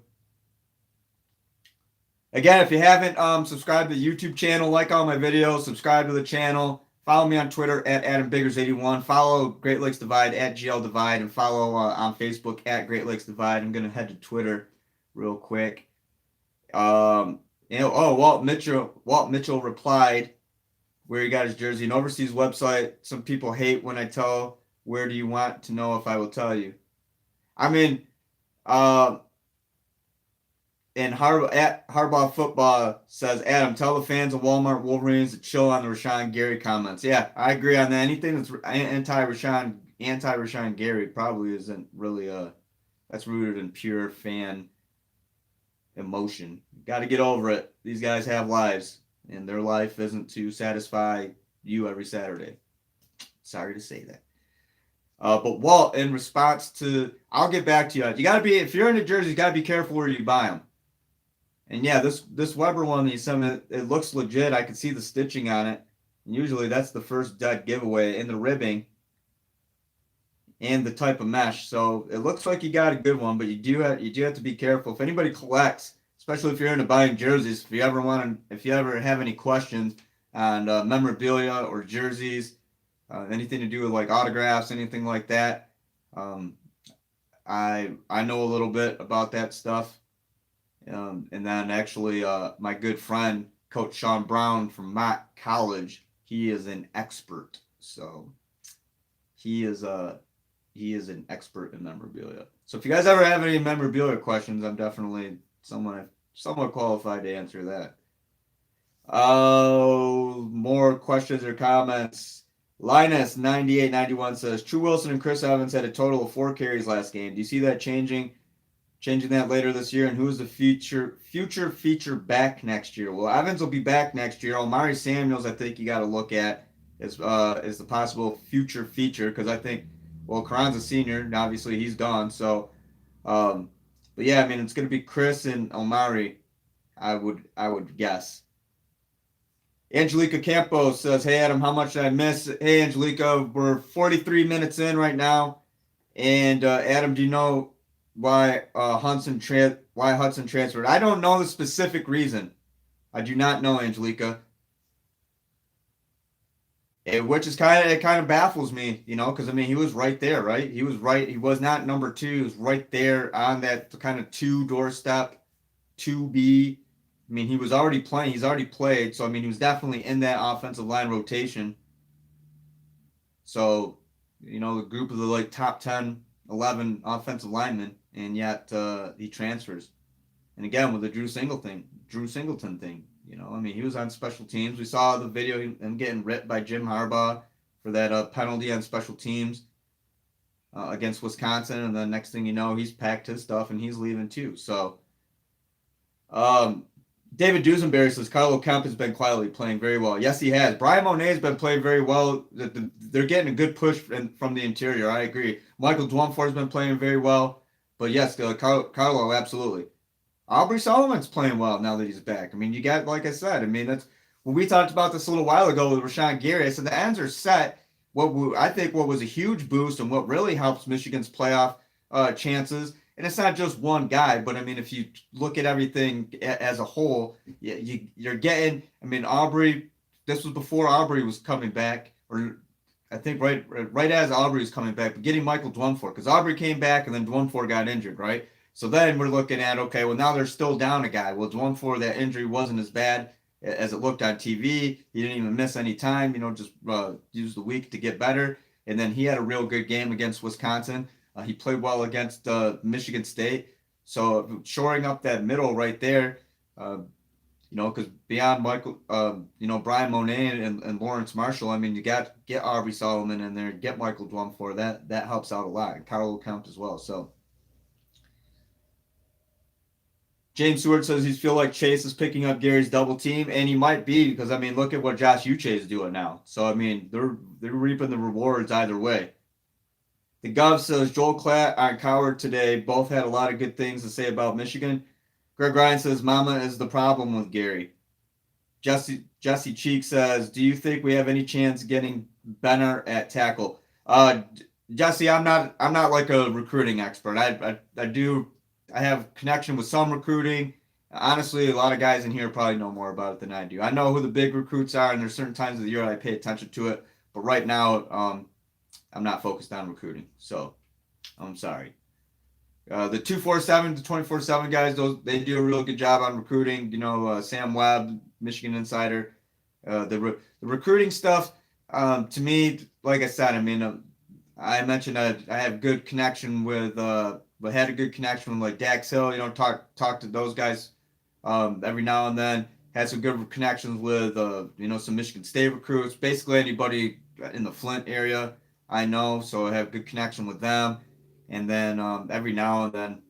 Again, if you haven't subscribed to the YouTube channel, like all my videos, subscribe to the channel. Follow me on Twitter at AdamBiggers81. Follow Great Lakes Divide at GL Divide, and follow on Facebook at Great Lakes Divide. I'm gonna head to Twitter real quick. Walt Mitchell replied where he got his jersey, an overseas website. Some people hate when I tell. Where do you want to know if I will tell you? I mean, and Harbaugh Football says, Adam, tell the fans of Walmart Wolverines to chill on the Rashan Gary comments. Yeah, I agree on that. Anything that's anti-Rashan Gary probably isn't really that's rooted in pure fan emotion. Got to get over it. These guys have lives, and their life isn't to satisfy you every Saturday. Sorry to say that. But Walt, in response to, I'll get back to you. You got to be, if you're in New Jersey, you got to be careful where you buy them. And yeah, this Weber one that you sent me, it looks legit. I can see the stitching on it. And usually that's the first dead giveaway in the ribbing and the type of mesh. So it looks like you got a good one, but you do have to be careful. If anybody collects, especially if you're into buying jerseys, if you ever have any questions on memorabilia or jerseys, anything to do with like autographs, anything like that, I know a little bit about that stuff. And then actually, my good friend, Coach Sean Brown from Mott College, he is an expert. So he is an expert in memorabilia. So if you guys ever have any memorabilia questions, I'm definitely somewhat qualified to answer that. More questions or comments. Linus 9891 says, True Wilson and Chris Evans had a total of 4 carries last game. Do you see that changing that later this year? And who's the future feature back next year? Well, Evans will be back next year. Omari Samuels, I think you got to look at is the possible future feature, because I think, well, Karan's a senior, and obviously he's gone. So, but yeah, I mean, it's going to be Chris and Omari, I would guess. Angelica Campos says, hey, Adam, how much did I miss? Hey, Angelica, we're 43 minutes in right now. And Adam, do you know why Hudson transferred? I don't know the specific reason. I do not know, Angelica. Which is it kind of baffles me, because I mean, he was right there, right? He was right. He was not number 2. He was right there on that kind of 2 doorstep, 2B. I mean, he was already playing. He's already played. So, I mean, he was definitely in that offensive line rotation. So, the group of the like top 10, 11 offensive linemen, and yet he transfers. And again, with the Drew Singleton thing, I mean, he was on special teams. We saw the video of him getting ripped by Jim Harbaugh for that penalty on special teams against Wisconsin. And then next thing you know, he's packed his stuff and he's leaving too. So, David Dusenberry says Carlo Kemp has been quietly playing very well. Yes, he has. Brian Monet has been playing very well. They're getting a good push from the interior. I agree. Michael Dwumfor has been playing very well. But yes, Carlo, absolutely. Aubrey Solomon's playing well now that he's back. I mean, you got, like I said, I mean, that's when we talked about this a little while ago with Rashan Gary. I said the ends are set. I think what was a huge boost and what really helps Michigan's playoff chances. And it's not just one guy, but I mean, if you look at everything as a whole, you're getting. I mean, Aubrey. This was before Aubrey was coming back, or I think right as Aubrey was coming back, but getting Michael Dwumfor, because Aubrey came back and then Dwumfor got injured, right? So then we're looking at, okay, well, now they're still down a guy. Well, Dwumfor, that injury wasn't as bad as it looked on TV. He didn't even miss any time. Just used the week to get better, and then he had a real good game against Wisconsin. He played well against Michigan State. So shoring up that middle right there, because beyond Michael, Brian Monet and Lawrence Marshall, I mean, you get Aubrey Solomon in there, get Michael Dwumfor. That helps out a lot. And Carlo Kemp as well. So James Seward says he feels like Chase is picking up Gary's double team, and he might be, because I mean, look at what Josh Uche is doing now. So I mean, they're reaping the rewards either way. The Gov says Joel Klatt and Coward today both had a lot of good things to say about Michigan. Greg Ryan says Mama is the problem with Gary. Jesse Cheek says, do you think we have any chance getting Benner at tackle? Jesse, I'm not like a recruiting expert. I have connection with some recruiting. Honestly, a lot of guys in here probably know more about it than I do. I know who the big recruits are, and there's certain times of the year I pay attention to it. But right now, I'm not focused on recruiting, so I'm sorry. The 247 to 24/7 guys, they do a real good job on recruiting. Sam Webb, Michigan Insider. The recruiting stuff, to me, like I said, I mean, I mentioned I have good connection with, but had a good connection with like Dax Hill. Talk to those guys every now and then. Had some good connections with some Michigan State recruits. Basically anybody in the Flint area I know, so I have good connection with them. And then every now and then,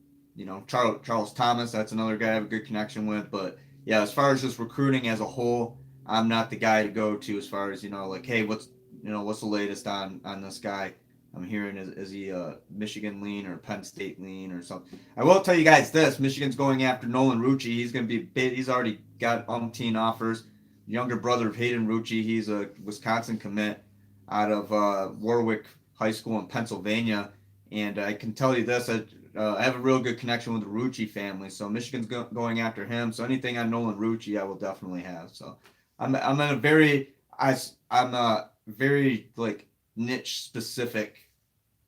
Charles Thomas, that's another guy I have a good connection with. But yeah, as far as just recruiting as a whole, I'm not the guy to go to as far as like, hey, what's the latest on this guy? I'm hearing is he Michigan lean or Penn State lean or something. I will tell you guys this: Michigan's going after Nolan Rucci. He's already got umpteen offers. Younger brother of Hayden Rucci, he's a Wisconsin commit out of Warwick High School in Pennsylvania. And I can tell you this: I have a real good connection with the Rucci family, so Michigan's going after him. So anything on Nolan Rucci, I will definitely have. So I'm in a very I'm very like niche specific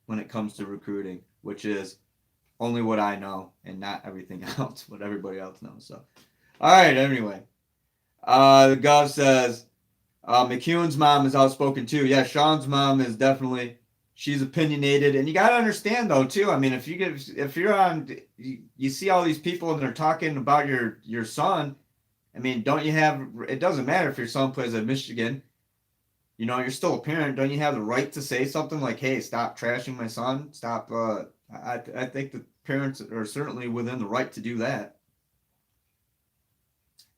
when it comes to recruiting, which is only what I know and not everything else, what everybody else knows. So, all right. Anyway, the Gov says McEwen's mom is outspoken too. Yeah, Sean's mom is definitely she's opinionated, and you got to understand though too. I mean, if you're on, you see all these people and they're talking about your son. I mean, don't you have? It doesn't matter if your son plays at Michigan. You're still a parent. Don't you have the right to say something like, "Hey, stop trashing my son. Stop." I think the parents are certainly within the right to do that.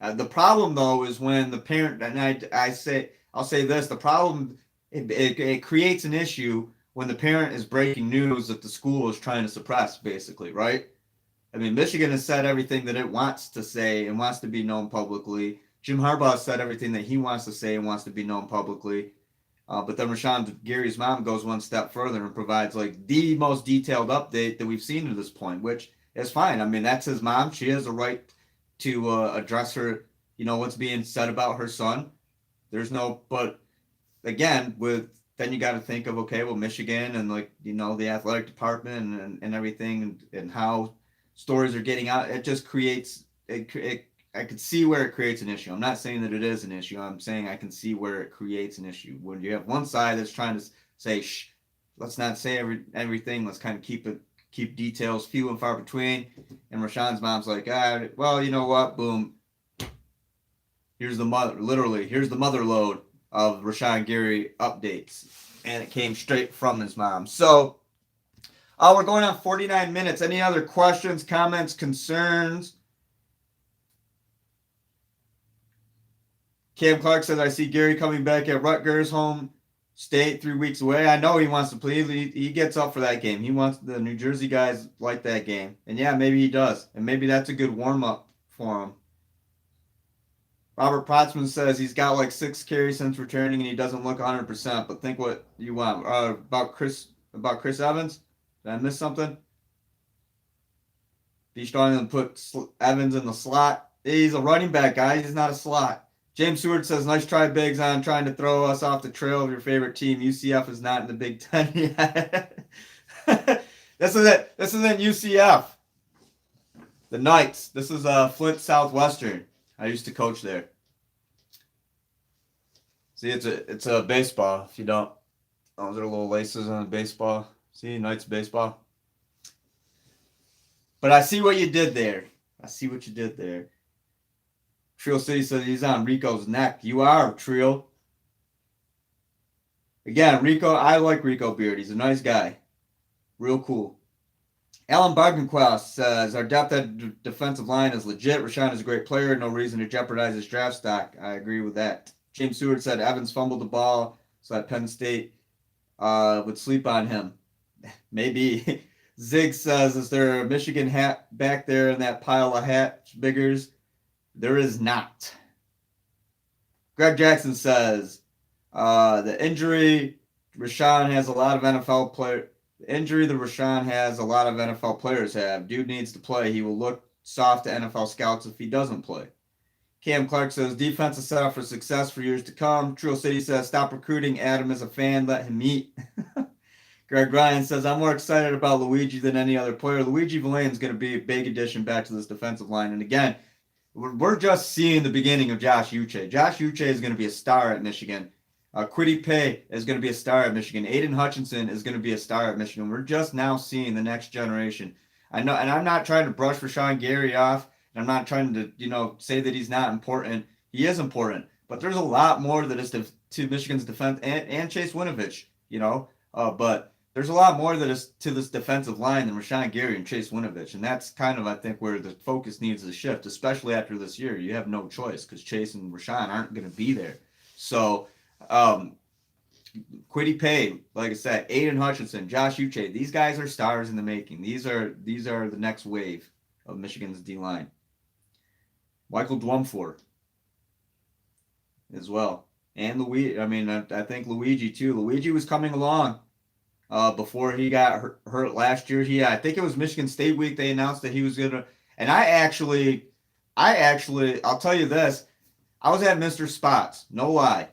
The problem though is when the parent and I'll say this: the problem it creates an issue when the parent is breaking news that the school is trying to suppress, basically, right? I mean, Michigan has said everything that it wants to say and wants to be known publicly. Jim Harbaugh said everything that he wants to say and wants to be known publicly. But then Rashan Gary's mom goes one step further and provides like the most detailed update that we've seen to this point, which is fine. I mean, that's his mom. She has a right to address her, what's being said about her son. But again, then you got to think of, okay, well, Michigan and like, the athletic department and everything and how stories are getting out. It just creates, I could see where it creates an issue. I'm not saying that it is an issue. I'm saying I can see where it creates an issue. When you have one side that's trying to say, shh, let's not say everything. Let's kind of keep details few and far between. And Rashawn's mom's like, well, you know what? Boom. Here's the mother load of Rashan Gary updates. And it came straight from his mom. So we're going on 49 minutes. Any other questions, comments, concerns? Cam Clark says, I see Gary coming back at Rutgers home state 3 weeks away. I know he wants to play. He gets up for that game. He wants the New Jersey guys like that game. And yeah, maybe he does. And maybe that's a good warm-up for him. Robert Protzman says he's got like 6 carries since returning and he doesn't look 100%. But think what you want. About Chris Evans? Did I miss something? Be strong and put Evans in the slot. He's a running back, guys. He's not a slot. James Seward says, nice try, Biggs, on trying to throw us off the trail of your favorite team. UCF is not in the Big Ten yet. This isn't UCF. The Knights. This is Flint Southwestern. I used to coach there. See, it's a baseball. If you don't, those are little laces on the baseball. See, Knights baseball. But I see what you did there. Trill City says he's on Rico's neck. You are, Trill. Again, Rico, I like Rico Beard. He's a nice guy. Real cool. Alan Bargenquist says, our depth at defensive line is legit. Rashan is a great player. No reason to jeopardize his draft stock. I agree with that. James Seward said Evans fumbled the ball so that Penn State would sleep on him. Maybe. Zig says, is there a Michigan hat back there in that pile of hat biggers? There is not. Greg Jackson says, the injury Rashan has a lot of NFL players. The injury that Rashan has a lot of NFL players have. Dude needs to play. He will look soft to NFL scouts if he doesn't play. Cam Clark says defense is set up for success for years to come. Trio City says stop recruiting. Adam is a fan. Let him eat. Greg Ryan says I'm more excited about Luigi than any other player. Luigi Villain is going to be a big addition back to this defensive line. And again, we're just seeing the beginning of Josh Uche. Josh Uche is going to be a star at Michigan. Kwity Paye is going to be a star at Michigan. Aiden Hutchinson is going to be a star at Michigan. We're just now seeing the next generation. I know, and I'm not trying to brush Rashan Gary off. I'm not trying to, say that he's not important. He is important, but there's a lot more that is to Michigan's defense and Chase Winovich, but there's a lot more that is to this defensive line than Rashan Gary and Chase Winovich, and that's kind of, I think, where the focus needs to shift, especially after this year. You have no choice because Chase and Rashan aren't going to be there. So, Kwity Paye, like I said, Aiden Hutchinson, Josh Uche, these guys are stars in the making. These are the next wave of Michigan's D-line. Michael Dwumfor as well. And Luigi, I think Luigi too. Luigi was coming along before he got hurt last year. I think it was Michigan State week they announced that he was going to, and I actually, I'll tell you this, I was at Mr. Spots, no lie.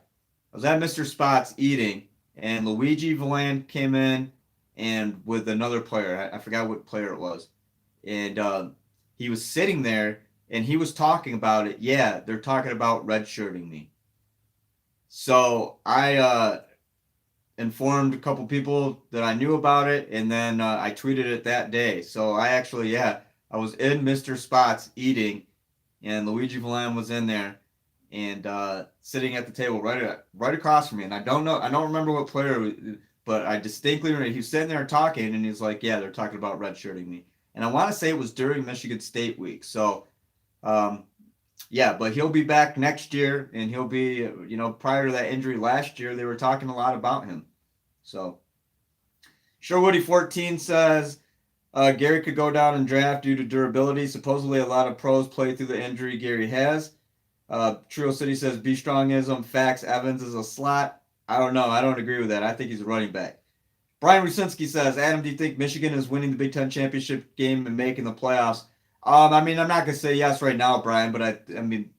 I was at Mr. Spots eating, and Luigi Villain came in and with another player. I forgot what player it was. And he was sitting there, and he was talking about it. Yeah, they're talking about redshirting me. So I informed a couple people that I knew about it, and then I tweeted it that day. So I was in Mr. Spots eating, and Luigi Villain was in there and sitting at the table right across from me. And I don't remember what player, but I distinctly remember he was sitting there talking, and he's like, yeah, they're talking about redshirting me. And I want to say it was during Michigan State week. So but he'll be back next year, and he'll be, prior to that injury last year, they were talking a lot about him. So, Sherwoody14 says Gary could go down in draft due to durability. Supposedly, a lot of pros play through the injury Gary has. Trio City says be strongism. Fax Evans is a slot. I don't know. I don't agree with that. I think he's a running back. Brian Rusinski says, Adam, do you think Michigan is winning the Big Ten championship game and making the playoffs? I'm not going to say yes right now, Brian, but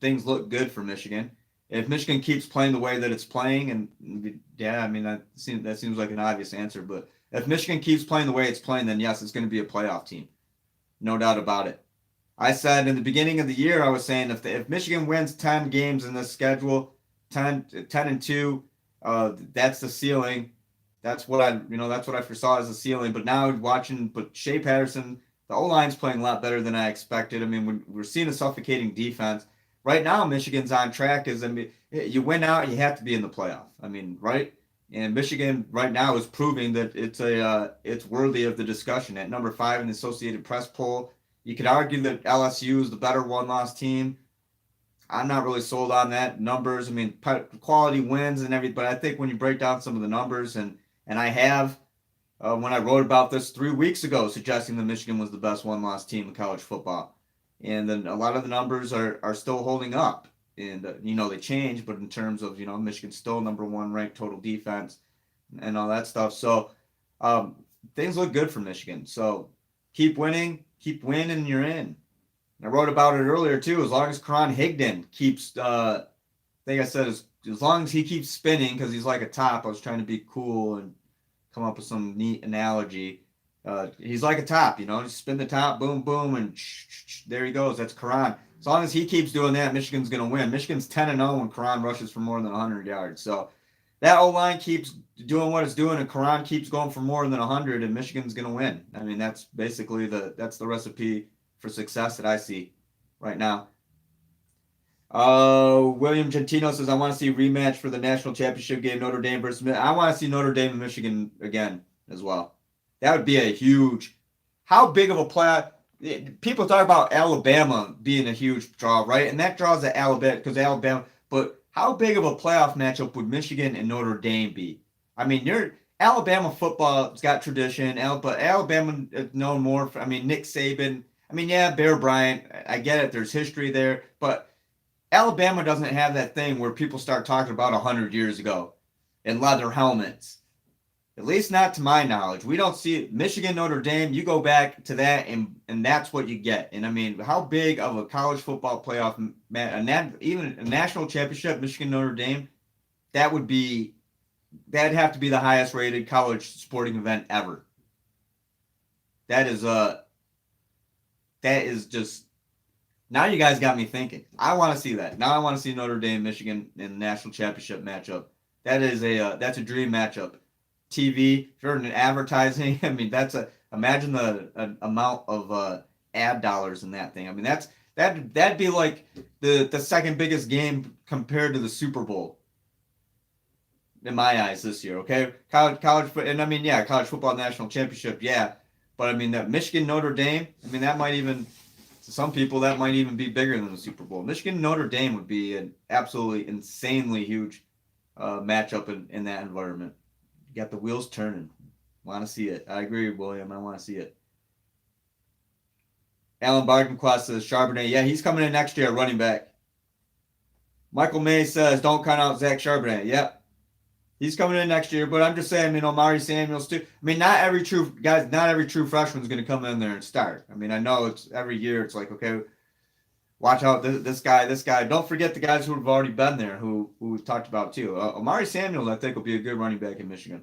things look good for Michigan. If Michigan keeps playing the way that it's playing, and that seems like an obvious answer, but if Michigan keeps playing the way it's playing, then yes, it's going to be a playoff team. No doubt about it. I said in the beginning of the year, I was saying if Michigan wins 10 games in this schedule, 10-2, that's the ceiling. That's what I foresaw as the ceiling. But now but Shea Patterson, the O-line's playing a lot better than I expected. We're seeing a suffocating defense. Right now, Michigan's on track. You win out, you have to be in the playoff. Right? And Michigan right now is proving that it's worthy of the discussion. At number 5 in the Associated Press poll, you could argue that LSU is the better one-loss team. I'm not really sold on that. Numbers, quality wins and everything, but I think when you break down some of the numbers, and I have, when I wrote about this 3 weeks ago, suggesting that Michigan was the best one-loss team in college football. And then a lot of the numbers are still holding up. And, they change, but in terms of, Michigan's still number 1 ranked total defense and all that stuff. So things look good for Michigan. So keep winning, and you're in. I wrote about it earlier, too. As long as Karan Higdon keeps, I think I said, as long as he keeps spinning, because he's like a top. I was trying to be cool and come up with some neat analogy. He's like a top, just spin the top, boom, boom, and there he goes. That's Karan. As long as he keeps doing that, Michigan's going to win. Michigan's 10-0 when Karan rushes for more than 100 yards. So that O-line keeps doing what it's doing, and Karan keeps going for more than 100, and Michigan's going to win. That's basically that's the recipe for success that I see right now. William Gentino says, I want to see a rematch for the national championship game, Notre Dame versus I want to see Notre Dame and Michigan again as well. That would be a huge, how big of a playoff? People talk about Alabama being a huge draw, right? And that draws at Alabama because Alabama, but how big of a playoff matchup would Michigan and Notre Dame be? Alabama football's got tradition, but Alabama is known more for, Nick Saban. Bear Bryant, I get it. There's history there, but Alabama doesn't have that thing where people start talking about 100 years ago and leather helmets. At least not to my knowledge. We don't see it. Michigan, Notre Dame, you go back to that, and that's what you get. And I mean, how big of a college football playoff, even a national championship, Michigan, Notre Dame, that'd have to be the highest rated college sporting event ever. That is just, now you guys got me thinking. I want to see that. Now I want to see Notre Dame, Michigan in the national championship matchup. That's a dream matchup. TV, if you're in advertising, I mean, imagine the amount of ad dollars in that thing. I mean, that'd be like the second biggest game compared to the Super Bowl in my eyes this year. Okay, college, and I mean, yeah, college football national championship, yeah, but I mean that Michigan Notre Dame, I mean that might even, to some people, that might even be bigger than the Super Bowl. Michigan Notre Dame would be an absolutely insanely huge matchup in that environment. You got the wheels turning. Want to see it. I agree, William. I want to see it. Alan Barkenquist says Charbonnet. Yeah, he's coming in next year, running back. Michael May says don't count out Zach Charbonnet. Yep. He's coming in next year, but I'm just saying, Omari Samuels too. I mean, not every true freshman is going to come in there and start. I mean, I know it's every year. It's like, okay, watch out this guy. Don't forget the guys who have already been there, who we've talked about too. Omari Samuels, I think, will be a good running back in Michigan.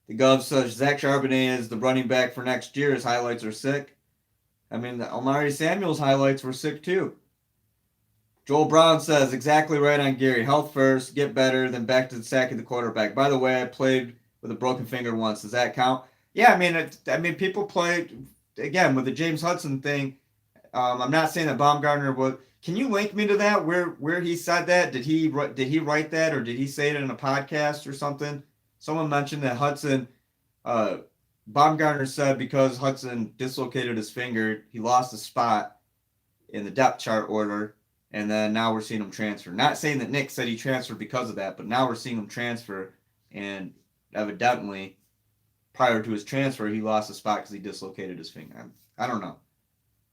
The Gov says Zach Charbonnet is the running back for next year. His highlights are sick. I mean, the Omari Samuels highlights were sick too. Joel Brown says exactly right on Gary. Health first, get better, then back to the sack of the quarterback. By the way, I played with a broken finger once. Does that count? Yeah, I mean, people play again with the James Hudson thing. I'm not saying that Baumgartner would. Can you link me to that? Where he said that? Did he write that, or did he say it in a podcast or something? Someone mentioned that Hudson, Baumgartner said because Hudson dislocated his finger, he lost a spot in the depth chart order, and then now we're seeing him transfer. Not saying that Nick said he transferred because of that, but now we're seeing him transfer, and evidently, prior to his transfer, he lost a spot because he dislocated his finger. I don't know.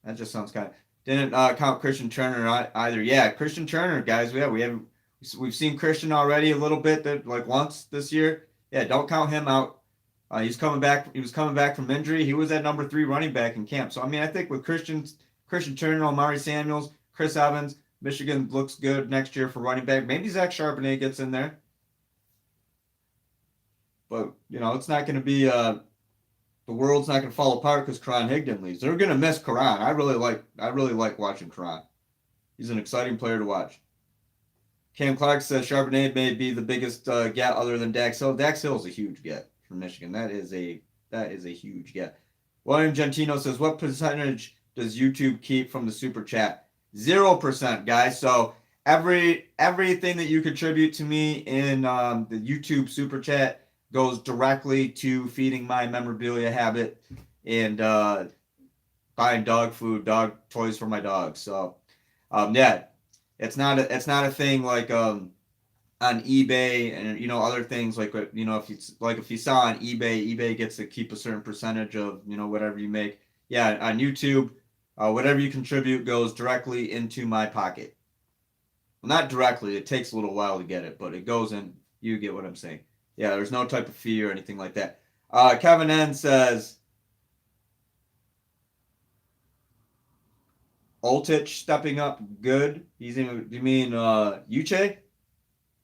That just sounds kind of. Didn't count Christian Turner either. Yeah, Christian Turner, guys. We've seen Christian already a little bit, like once this year. Yeah, don't count him out. He's coming back. He was coming back from injury. He was at number 3 running back in camp. So I mean, I think with Christian Turner, Omari Samuels, Chris Evans, Michigan looks good next year for running back. Maybe Zach Charbonnet gets in there, but it's not going to be. The world's not going to fall apart because Karan Higdon leaves. They're going to miss Karan. I really like watching Karan. He's an exciting player to watch. Cam Clark says Charbonnet may be the biggest get other than Dax Hill. Dax Hill is a huge get from Michigan. That is a huge get. William Gentino says, what percentage does YouTube keep from the super chat? 0%, guys. So everything that you contribute to me in the YouTube super chat goes directly to feeding my memorabilia habit and buying dog food, dog toys for my dogs. So yeah. It's not a thing like on eBay and other things like if you saw on eBay gets to keep a certain percentage of whatever you make. Yeah, on YouTube, whatever you contribute goes directly into my pocket. Well, not directly. It takes a little while to get it, but it goes in. You get what I'm saying. Yeah, there's no type of fee or anything like that. Kevin N says. Ultich stepping up good. You mean Uche?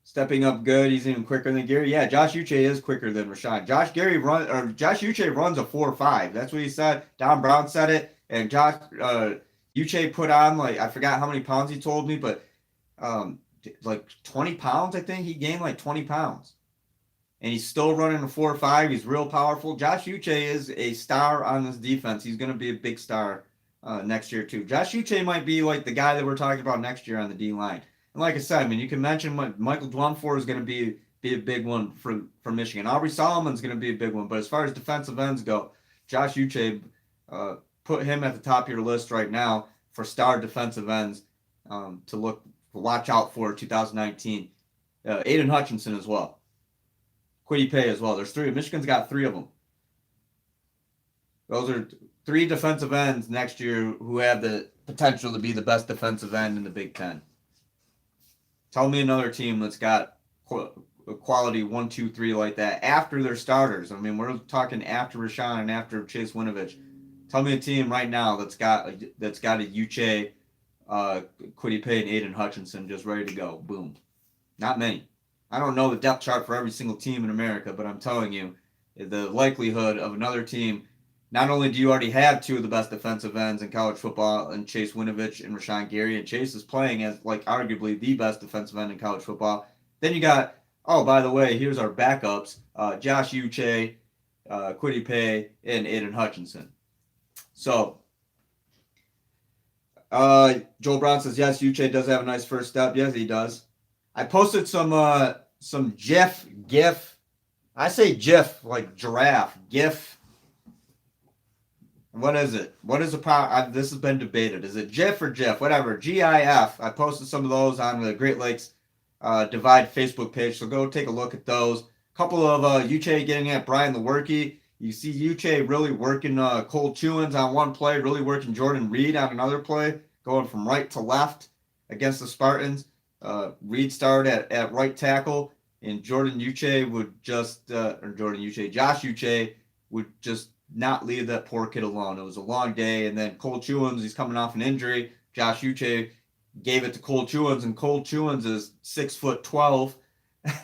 Stepping up good. He's even quicker than Gary. Yeah, Josh Uche is quicker than Rashan. Josh Uche runs a 4.5. That's what he said. Don Brown said it, and Uche put on I forgot how many pounds he told me, but like 20 pounds. I think he gained like 20 pounds, and he's still running a 4.5. He's real powerful. Josh Uche is a star on this defense. He's going to be a big star next year too. Josh Uche might be like the guy that we're talking about next year on the D line. And like I said, I mean, you can mention Michael Dwumfor is going to be a big one for Michigan. Aubrey Solomon's going to be a big one. But as far as defensive ends go, Josh Uche, put him at the top of your list right now for star defensive ends to watch out for 2019. Aiden Hutchinson as well. Kwity Paye as well. There's 3. Michigan's got 3 of them. Those are 3 defensive ends next year who have the potential to be the best defensive end in the Big Ten. Tell me another team that's got a quality 1, 2, 3 like that after their starters. I mean, we're talking after Rashan and after Chase Winovich. Tell me a team right now that's got a Uche, Kwity Paye, and Aiden Hutchinson just ready to go. Boom. Not many. I don't know the depth chart for every single team in America, but I'm telling you, the likelihood of another team. Not only do you already have two of the best defensive ends in college football, and Chase Winovich and Rashan Gary, and Chase is playing as like arguably the best defensive end in college football. Then you got, oh, by the way, here's our backups: Josh Uche, Kwity Paye, and Aiden Hutchinson. So, Joel Brown says yes, Uche does have a nice first step. Yes, he does. I posted some GIF. I say GIF like giraffe. GIF. What is it? What is the power? This has been debated. Is it GIF or GIF? Whatever. GIF. I posted some of those on the Great Lakes Divide Facebook page, so go take a look at those. A couple of Uche getting at Brian Lewerke. You see Uche really working Cole Chewins on one play, really working Jordan Reed on another play, going from right to left against the Spartans. Reed started at right tackle, and Josh Uche would just not leave that poor kid alone. It was a long day, and then Cole Chewins, he's coming off an injury. Josh Uche gave it to Cole Chewins, and Cole Chewins is 6'12"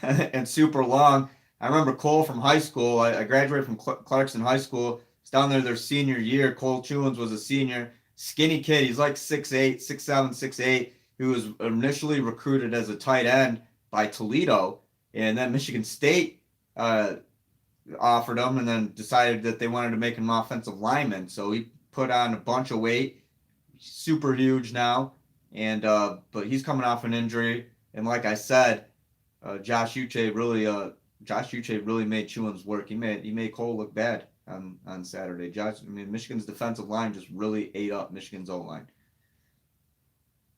and super long. I remember Cole from high school. I graduated from Clarkson High School. It's down there their senior year. Cole Chewins was a senior. Skinny kid. He's like 6'8", 6'7", 6'8". He was initially recruited as a tight end by Toledo, and then Michigan State offered him, and then decided that they wanted to make him an offensive lineman. So he put on a bunch of weight. Super huge now, and but he's coming off an injury. And like I said, Josh Uche really made Chewins work. He made Cole look bad on Saturday. Michigan's defensive line just really ate up Michigan's O-line.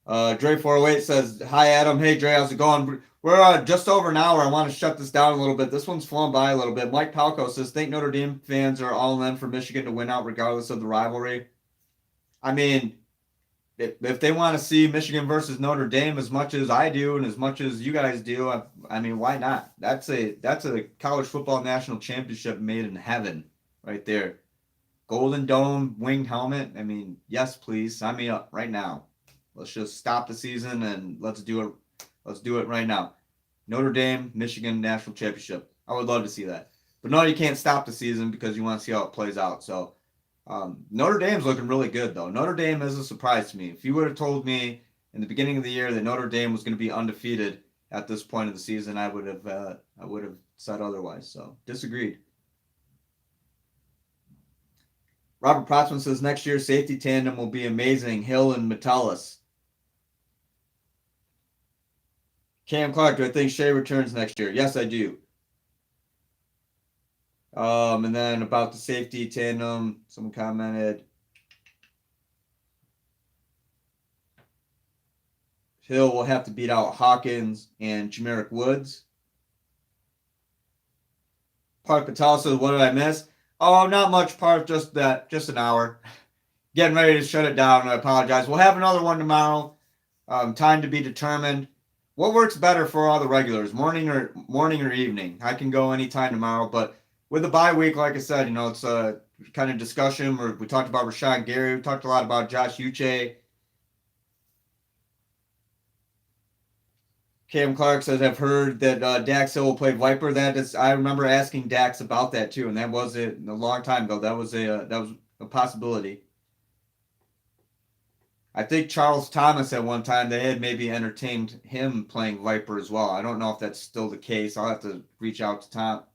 Dre408 says, hi, Adam. Hey, Dre, how's it going? We're just over an hour. I want to shut this down a little bit. This one's flown by a little bit. Mike Palco says, think Notre Dame fans are all in for Michigan to win out regardless of the rivalry. I mean, if they want to see Michigan versus Notre Dame as much as I do and as much as you guys do, I mean, why not? That's a college football national championship made in heaven right there. Golden Dome, winged helmet. I mean, yes, please. Sign me up right now. Let's just stop the season and let's do it. Let's do it right now. Notre Dame, Michigan national championship. I would love to see that. But no, you can't stop the season because you want to see how it plays out. So Notre Dame's looking really good, though. Notre Dame is a surprise to me. If you would have told me in the beginning of the year that Notre Dame was going to be undefeated at this point of the season, I would have said otherwise. So disagreed. Robert Protzman says next year's safety tandem will be amazing. Hill and Metellus. Cam Clark, do I think Shea returns next year? Yes, I do. And then about the safety tandem, someone commented. Hill will have to beat out Hawkins and Jamerick Woods. Park Patel says, what did I miss? Oh, not much, Park, just an hour. Getting ready to shut it down. I apologize. We'll have another one tomorrow. Time to be determined. What works better for all the regulars, morning or evening? I can go anytime tomorrow, but with the bye week, like I said, it's a kind of discussion where we talked about Rashan Gary. We talked a lot about Josh Uche. Cam Clark says, I've heard that Dax Hill will play Viper. I remember asking Dax about that too, and that was a long time ago. That was a possibility. I think Charles Thomas at one time, they had maybe entertained him playing Viper as well. I don't know if that's still the case. I'll have to reach out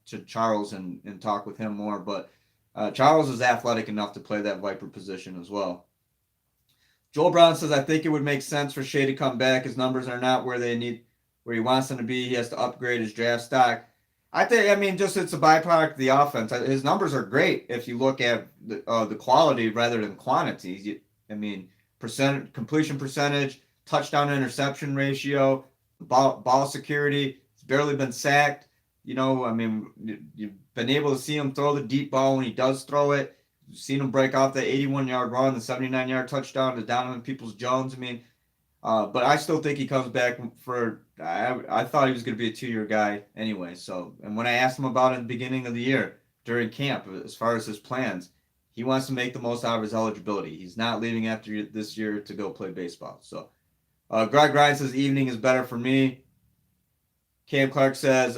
to Charles and talk with him more. But Charles is athletic enough to play that Viper position as well. Joel Brown says, I think it would make sense for Shea to come back. His numbers are not where he wants them to be. He has to upgrade his draft stock. Just it's a byproduct of the offense. His numbers are great if you look at the quality rather than quantity. Completion percentage, touchdown interception ratio, ball security. He's barely been sacked. You've been able to see him throw the deep ball when he does throw it. You've seen him break off the 81-yard run, the 79-yard touchdown to Donovan Peoples-Jones. But I still think he comes back for I thought he was going to be a 2-year guy anyway. So, and when I asked him about it in the beginning of the year during camp, as far as his plans, he wants to make the most out of his eligibility. He's not leaving after this year to go play baseball. So, Greg Ryan says evening is better for me. Cam Clark says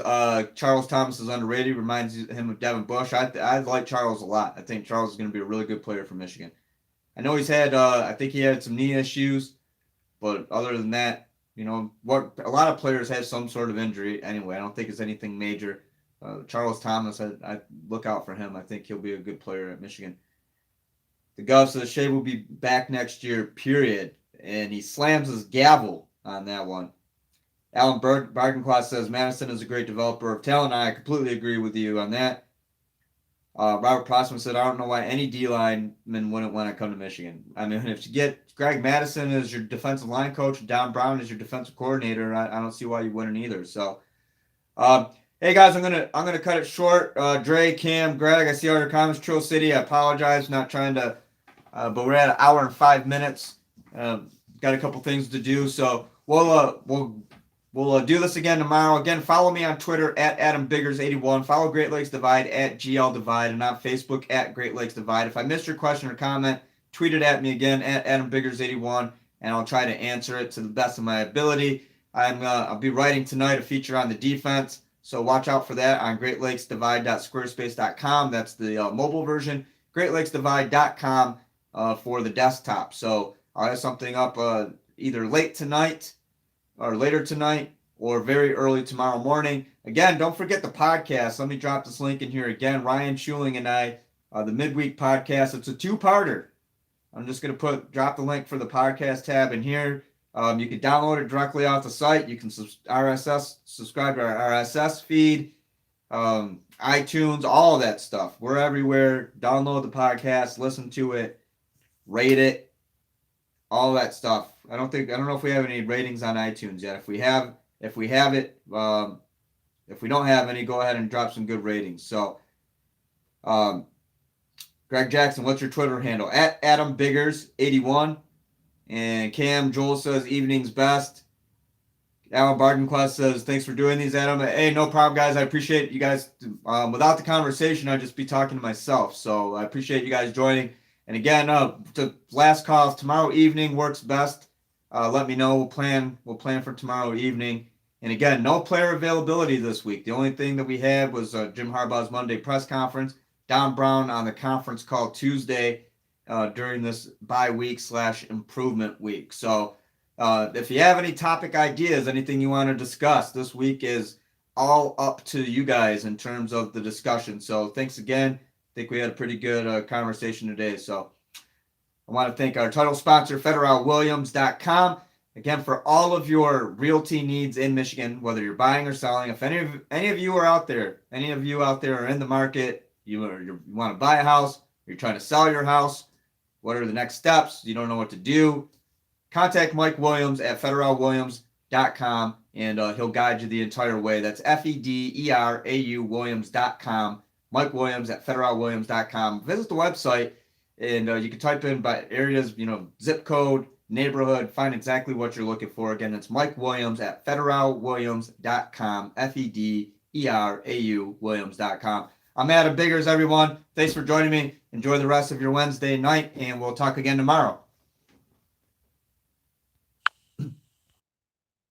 Charles Thomas is underrated. Reminds him of Devin Bush. I like Charles a lot. I think Charles is going to be a really good player for Michigan. I know he's had I think he had some knee issues, but other than that, what a lot of players have some sort of injury anyway. I don't think it's anything major. Charles Thomas, I look out for him. I think he'll be a good player at Michigan. The Gov says Shea will be back next year, period. And he slams his gavel on that one. Alan Bargenclaw says Madison is a great developer of talent. I completely agree with you on that. Robert Prossman said, I don't know why any D lineman wouldn't want to come to Michigan. I mean, if you get Greg Madison as your defensive line coach, Don Brown as your defensive coordinator, I don't see why you wouldn't either. So, hey guys, I'm gonna cut it short. Dre, Cam, Greg, I see all your comments. Trill City, I apologize, not trying to, but we're at 1 hour and 5 minutes. Got a couple things to do, so we'll do this again tomorrow. Again, follow me on Twitter at AdamBiggers81. Follow Great Lakes Divide at GL Divide, and on Facebook at Great Lakes Divide. If I missed your question or comment, tweet it at me again at AdamBiggers81, and I'll try to answer it to the best of my ability. I'll be writing tonight a feature on the defense, so watch out for that on GreatLakesDivide.squarespace.com. That's the mobile version. GreatLakesDivide.com for the desktop. So I'll have something up either late tonight or later tonight or very early tomorrow morning. Again, don't forget the podcast. Let me drop this link in here again. Ryan Schuling and I, the midweek podcast. It's a 2-parter. I'm just going to drop the link for the podcast tab in here. You can download it directly off the site. You can subscribe to our RSS feed, iTunes, all of that stuff. We're everywhere. Download the podcast, listen to it, rate it, all that stuff. I don't know if we have any ratings on iTunes yet. If we have it, if we don't have any, go ahead and drop some good ratings. So, Greg Jackson, what's your Twitter handle? At AdamBiggers81. And Cam Joel says evening's best. Alan Bargenclaw says thanks for doing these, Adam. Hey, no problem, guys. I appreciate you guys. Without the conversation, I'd just be talking to myself. So I appreciate you guys joining. And again, the last call, if tomorrow evening works best, let me know. We'll plan for tomorrow evening. And again, no player availability this week. The only thing that we had was Jim Harbaugh's Monday press conference. Don Brown on the conference call Tuesday during this bye week / improvement week. So if you have any topic ideas, anything you want to discuss, this week is all up to you guys in terms of the discussion. So thanks again. I think we had a pretty good conversation today. So I want to thank our title sponsor, FederalWilliams.com. Again, for all of your realty needs in Michigan, whether you're buying or selling, if any of you are out there, are in the market, you want to buy a house, you're trying to sell your house, what are the next steps? You don't know what to do. Contact Mike Williams at FederalWilliams.com, and he'll guide you the entire way. That's FEDERAU Williams.com. Mike Williams at FederalWilliams.com. Visit the website, and you can type in by areas, zip code, neighborhood, find exactly what you're looking for. Again, it's Mike Williams at FederalWilliams.com, FEDERAU Williams.com. I'm Adam Biggers, everyone. Thanks for joining me. Enjoy the rest of your Wednesday night, and we'll talk again tomorrow.